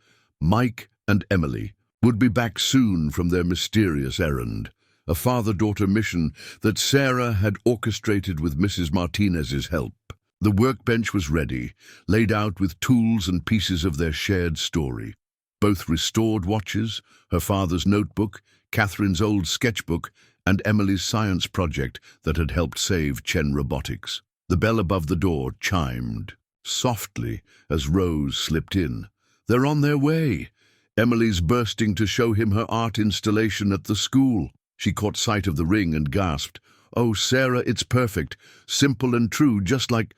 Mike and Emily would be back soon from their mysterious errand, a father-daughter mission that Sarah had orchestrated with Mrs. Martinez's help. The workbench was ready, laid out with tools and pieces of their shared story. Both restored watches, her father's notebook, Catherine's old sketchbook, and Emily's science project that had helped save Chen Robotics. The bell above the door chimed, softly, as Rose slipped in. They're on their way. Emily's bursting to show him her art installation at the school. She caught sight of the ring and gasped, "Oh, Sarah, it's perfect. Simple and true, just like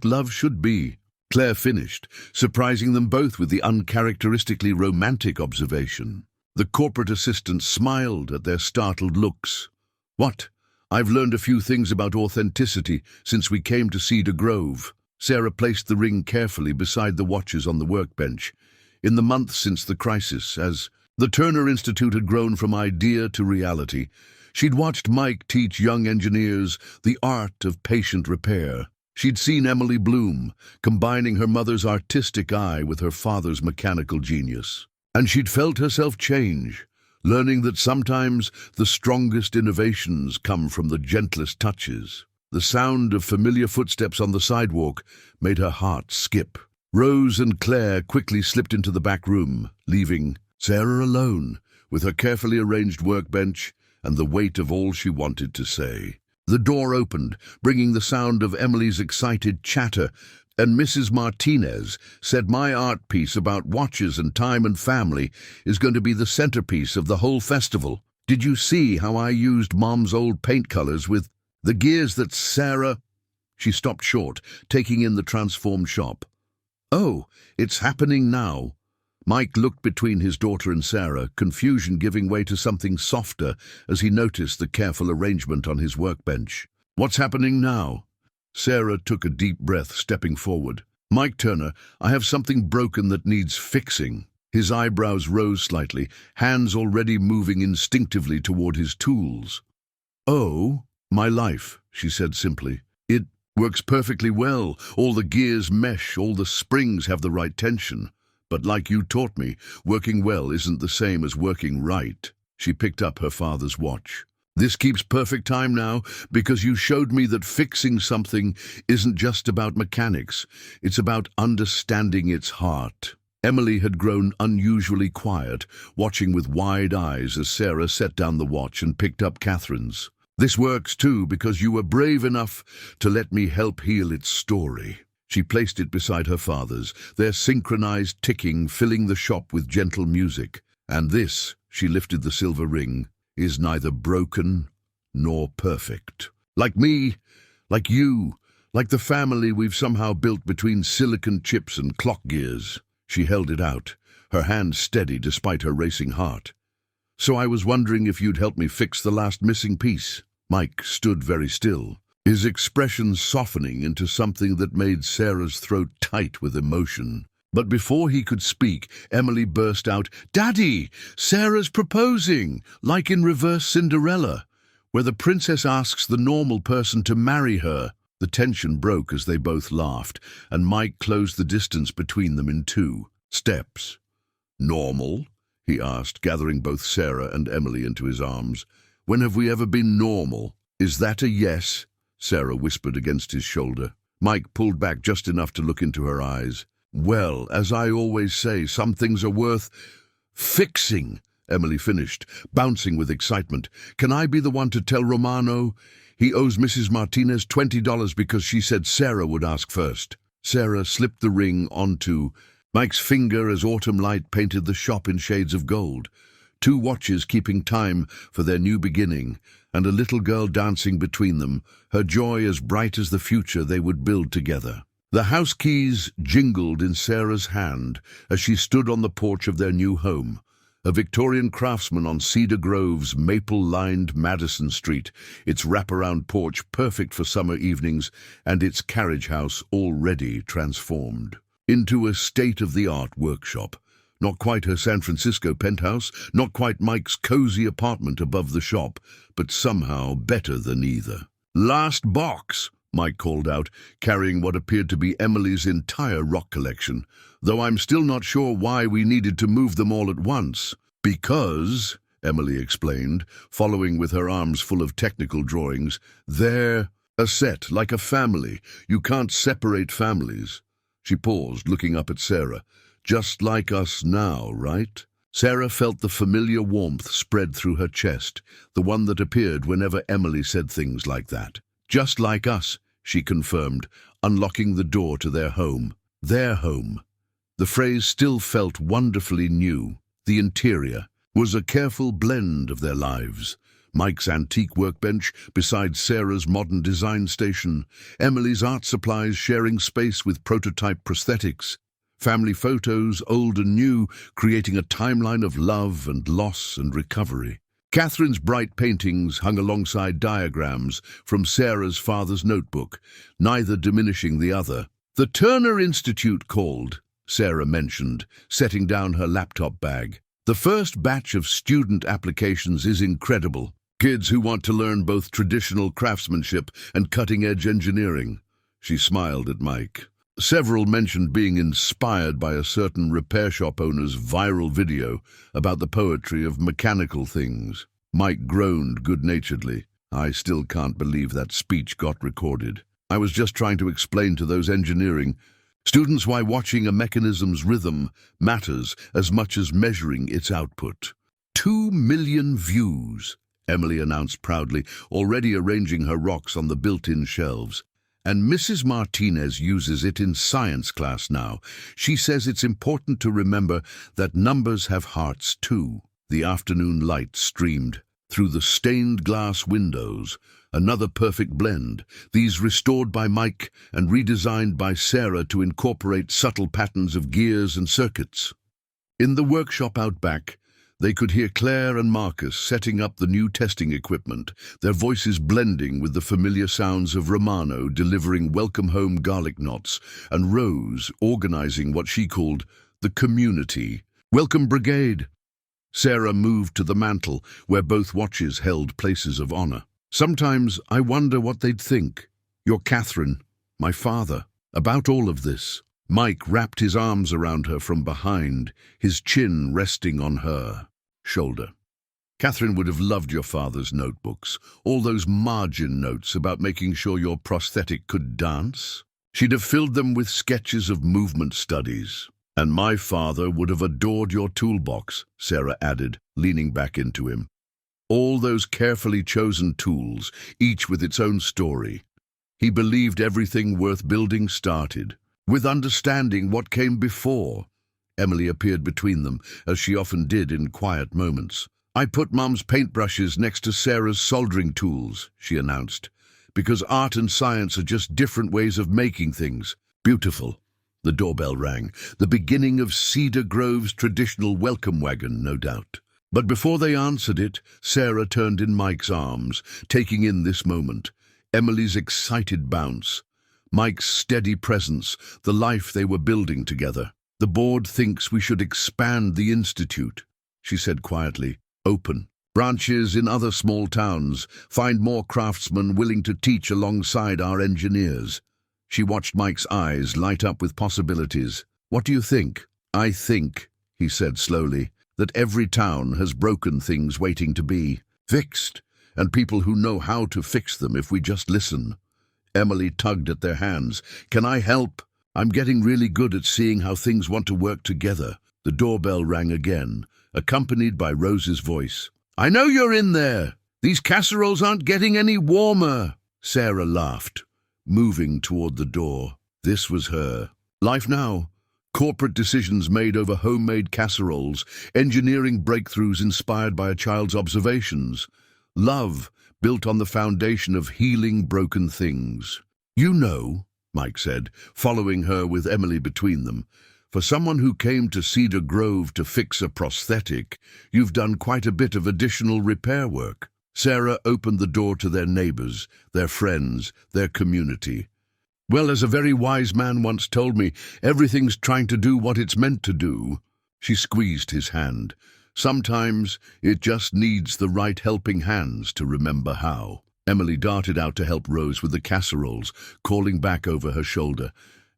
love should be." Claire finished, surprising them both with the uncharacteristically romantic observation. The corporate assistant smiled at their startled looks. "What? I've learned a few things about authenticity since we came to Cedar Grove." Sarah placed the ring carefully beside the watches on the workbench. In the months since the crisis, as the Turner Institute had grown from idea to reality, she'd watched Mike teach young engineers the art of patient repair. She'd seen Emily bloom, combining her mother's artistic eye with her father's mechanical genius. And she'd felt herself change, learning that sometimes the strongest innovations come from the gentlest touches. The sound of familiar footsteps on the sidewalk made her heart skip. Rose and Claire quickly slipped into the back room, leaving Sarah alone with her carefully arranged workbench and the weight of all she wanted to say. The door opened, bringing the sound of Emily's excited chatter, and Mrs. Martinez said, "My art piece about watches and time and family is going to be the centerpiece of the whole festival. Did you see how I used Mom's old paint colors with the gears that Sarah—" She stopped short, taking in the transformed shop. "Oh, it's happening now." Mike looked between his daughter and Sarah, confusion giving way to something softer as he noticed the careful arrangement on his workbench. "What's happening now?" Sarah took a deep breath, stepping forward. "Mike Turner, I have something broken that needs fixing." His eyebrows rose slightly, hands already moving instinctively toward his tools. "Oh, my life," she said simply. "It works perfectly well. All the gears mesh, all the springs have the right tension. But like you taught me, working well isn't the same as working right." She picked up her father's watch. "This keeps perfect time now because you showed me that fixing something isn't just about mechanics. It's about understanding its heart." Emily had grown unusually quiet, watching with wide eyes as Sarah set down the watch and picked up Catherine's. "This works too because you were brave enough to let me help heal its story." She placed it beside her father's, their synchronized ticking filling the shop with gentle music. "And this," she lifted the silver ring, "is neither broken nor perfect. Like me, like you, like the family we've somehow built between silicon chips and clock gears." She held it out, her hand steady despite her racing heart. "So I was wondering if you'd help me fix the last missing piece." Mike stood very still, his expression softening into something that made Sarah's throat tight with emotion. But before he could speak, Emily burst out, "Daddy, Sarah's proposing, like in Reverse Cinderella, where the princess asks the normal person to marry her." The tension broke as they both laughed, and Mike closed the distance between them in 2 steps. "Normal?" he asked, gathering both Sarah and Emily into his arms. "When have we ever been normal? Is that a yes?" Sarah whispered against his shoulder. Mike pulled back just enough to look into her eyes. "Well, as I always say, some things are worth fixing," Emily finished, bouncing with excitement. "Can I be the one to tell Romano? He owes Mrs. Martinez $20 because she said Sarah would ask first." Sarah slipped the ring onto Mike's finger as autumn light painted the shop in shades of gold. 2 watches keeping time for their new beginning, and a little girl dancing between them, her joy as bright as the future they would build together. The house keys jingled in Sarah's hand as she stood on the porch of their new home, A Victorian craftsman on Cedar Grove's maple-lined Madison Street, its wraparound porch perfect for summer evenings, and its carriage house already transformed into a state-of-the-art workshop. Not quite her San Francisco penthouse, not quite Mike's cozy apartment above the shop, but somehow better than either. "Last box," Mike called out, carrying what appeared to be Emily's entire rock collection, though I'm still not sure why we needed to move them all at once. "Because," Emily explained, following with her arms full of technical drawings, "they're a set, like a family. You can't separate families." She paused, looking up at Sarah. "Just like us now, right?" Sarah felt the familiar warmth spread through her chest, the one that appeared whenever Emily said things like that. "Just like us," she confirmed, unlocking the door to their home. Their home. The phrase still felt wonderfully new. The interior was a careful blend of their lives. Mike's antique workbench beside Sarah's modern design station, Emily's art supplies sharing space with prototype prosthetics, family photos, old and new, creating a timeline of love and loss and recovery. Catherine's bright paintings hung alongside diagrams from Sarah's father's notebook, neither diminishing the other. "The Turner Institute called," Sarah mentioned, setting down her laptop bag. "The first batch of student applications is incredible. Kids who want to learn both traditional craftsmanship and cutting-edge engineering." She smiled at Mike. Several mentioned being inspired by a certain repair shop owner's viral video about the poetry of mechanical things. Mike groaned good-naturedly. "I still can't believe that speech got recorded. I was just trying to explain to those engineering students why watching a mechanism's rhythm matters as much as measuring its output." 2 million views, Emily announced proudly, already arranging her rocks on the built-in shelves. "And Mrs. Martinez uses it in science class now. She says it's important to remember that numbers have hearts too." The afternoon light streamed through the stained glass windows, another perfect blend, these restored by Mike and redesigned by Sarah to incorporate subtle patterns of gears and circuits. In the workshop out back, they could hear Claire and Marcus setting up the new testing equipment, their voices blending with the familiar sounds of Romano delivering welcome home garlic knots, and Rose organizing what she called the community welcome brigade. Sarah moved to the mantel, where both watches held places of honor. "Sometimes I wonder what they'd think, your Catherine, my father, about all of this." Mike wrapped his arms around her from behind, his chin resting on her shoulder. "Catherine would have loved your father's notebooks, all those margin notes about making sure your prosthetic could dance. She'd have filled them with sketches of movement studies. And my father would have adored your toolbox," Sarah added, leaning back into him. "All those carefully chosen tools, each with its own story. He believed everything worth building started with understanding what came before." Emily appeared between them, as she often did in quiet moments. "I put Mum's paintbrushes next to Sarah's soldering tools," she announced, "because art and science are just different ways of making things. Beautiful." The doorbell rang, the beginning of Cedar Grove's traditional welcome wagon, no doubt. But before they answered it, Sarah turned in Mike's arms, taking in this moment. Emily's excited bounce, Mike's steady presence, the life they were building together. "The board thinks we should expand the institute," she said quietly. "Open branches in other small towns, find more craftsmen willing to teach alongside our engineers." She watched Mike's eyes light up with possibilities. "What do you think?" "I think," he said slowly, "that every town has broken things waiting to be fixed, and people who know how to fix them if we just listen." Emily tugged at their hands. "Can I help? I'm getting really good at seeing how things want to work together." The doorbell rang again, accompanied by Rose's voice. "I know you're in there. These casseroles aren't getting any warmer." Sarah laughed, moving toward the door. This was her life now. Corporate decisions made over homemade casseroles, engineering breakthroughs inspired by a child's observations. Love built on the foundation of healing broken things. "You know," Mike said, following her with Emily between them, For someone who came to Cedar Grove to fix a prosthetic, you've done quite a bit of additional repair work. Sarah opened the door to their neighbors, their friends, their community. Well, as a very wise man once told me, everything's trying to do what it's meant to do. She squeezed his hand. Sometimes it just needs the right helping hands to remember how. Emily darted out to help Rose with the casseroles, calling back over her shoulder.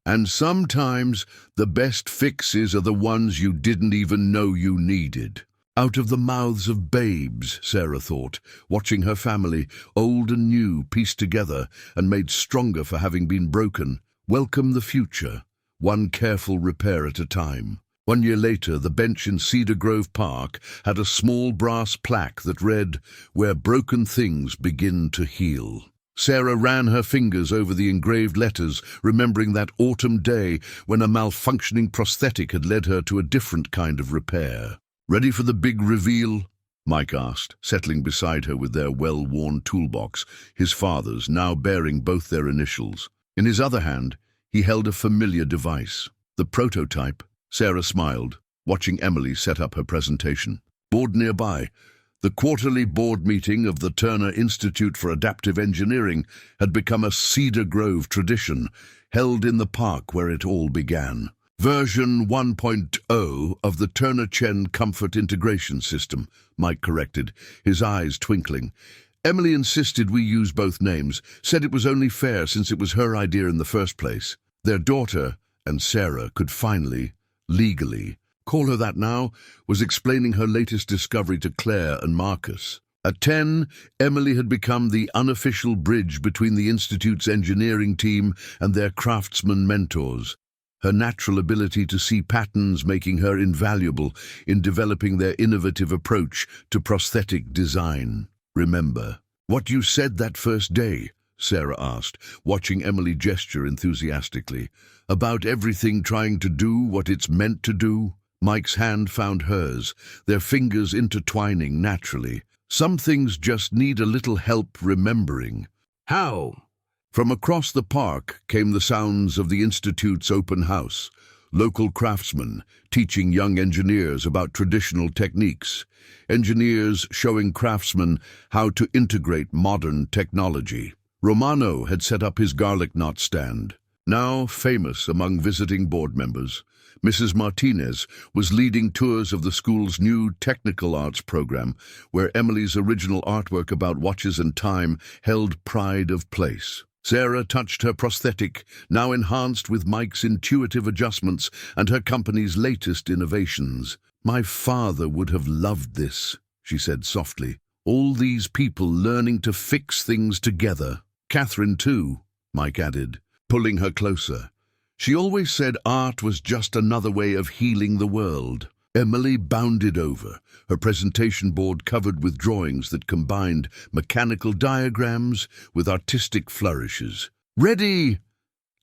And sometimes the best fixes are the ones you didn't even know you needed. Out of the mouths of babes, Sarah thought, watching her family, old and new, pieced together and made stronger for having been broken. Welcome the future, one careful repair at a time. 1 year later, the bench in Cedar Grove Park had a small brass plaque that read, "Where broken things begin to heal." Sarah ran her fingers over the engraved letters, remembering that autumn day when a malfunctioning prosthetic had led her to a different kind of repair. "Ready for the big reveal?" Mike asked, settling beside her with their well-worn toolbox, his father's, now bearing both their initials. In his other hand, he held a familiar device. The prototype. Sarah smiled, watching Emily set up her presentation. Board nearby. The quarterly board meeting of the Turner Institute for Adaptive Engineering had become a Cedar Grove tradition, held in the park where it all began. Version 1.0 of the Turner-Chen Comfort Integration System, Mike corrected, his eyes twinkling. Emily insisted we use both names, said it was only fair since it was her idea in the first place. Their daughter, and Sarah, could finally, legally, call her that now, was explaining her latest discovery to Claire and Marcus. At 10, Emily had become the unofficial bridge between the Institute's engineering team and their craftsman mentors, her natural ability to see patterns making her invaluable in developing their innovative approach to prosthetic design. "Remember what you said that first day?" Sarah asked, watching Emily gesture enthusiastically. "About everything trying to do what it's meant to do?" Mike's hand found hers, their fingers intertwining naturally. "Some things just need a little help remembering." "How?" From across the park came the sounds of the Institute's open house, local craftsmen teaching young engineers about traditional techniques, engineers showing craftsmen how to integrate modern technology. Romano had set up his garlic knot stand, now famous among visiting board members. Mrs. Martinez was leading tours of the school's new technical arts program, where Emily's original artwork about watches and time held pride of place. Sarah touched her prosthetic, now enhanced with Mike's intuitive adjustments and her company's latest innovations. "My father would have loved this," she said softly. "All these people learning to fix things together. Catherine too," Mike added, pulling her closer. "She always said art was just another way of healing the world." Emily bounded over, her presentation board covered with drawings that combined mechanical diagrams with artistic flourishes. "Ready!"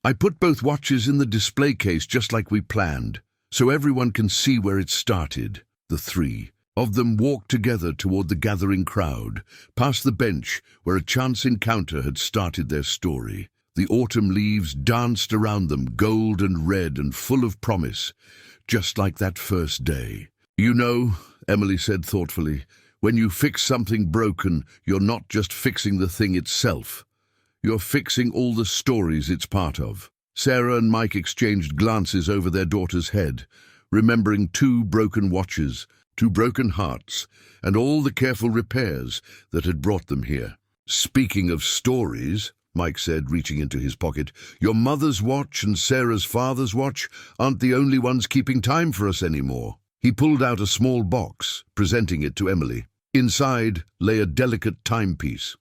"I put both watches in the display case just like we planned, so everyone can see where it started." The three of them walked together toward the gathering crowd, past the bench where a chance encounter had started their story. The autumn leaves danced around them, gold and red and full of promise, just like that first day. "You know," Emily said thoughtfully, "when you fix something broken, you're not just fixing the thing itself. You're fixing all the stories it's part of." Sarah and Mike exchanged glances over their daughter's head, remembering 2 broken watches, 2 broken hearts, and all the careful repairs that had brought them here. "Speaking of stories," Mike said, reaching into his pocket, "your mother's watch and Sarah's father's watch aren't the only ones keeping time for us anymore." He pulled out a small box, presenting it to Emily. Inside lay a delicate timepiece,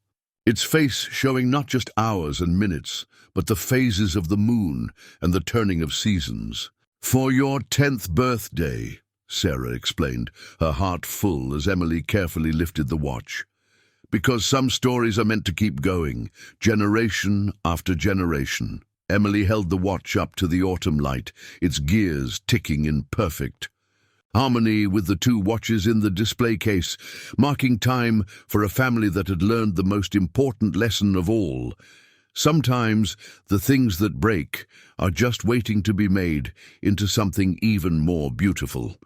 its face showing not just hours and minutes, but the phases of the moon and the turning of seasons. "For your 10th birthday," Sarah explained, her heart full as Emily carefully lifted the watch. "Because some stories are meant to keep going, generation after generation." Emily held the watch up to the autumn light, its gears ticking in perfect harmony with the 2 watches in the display case, marking time for a family that had learned the most important lesson of all, Sometimes the things that break are just waiting to be made into something even more beautiful.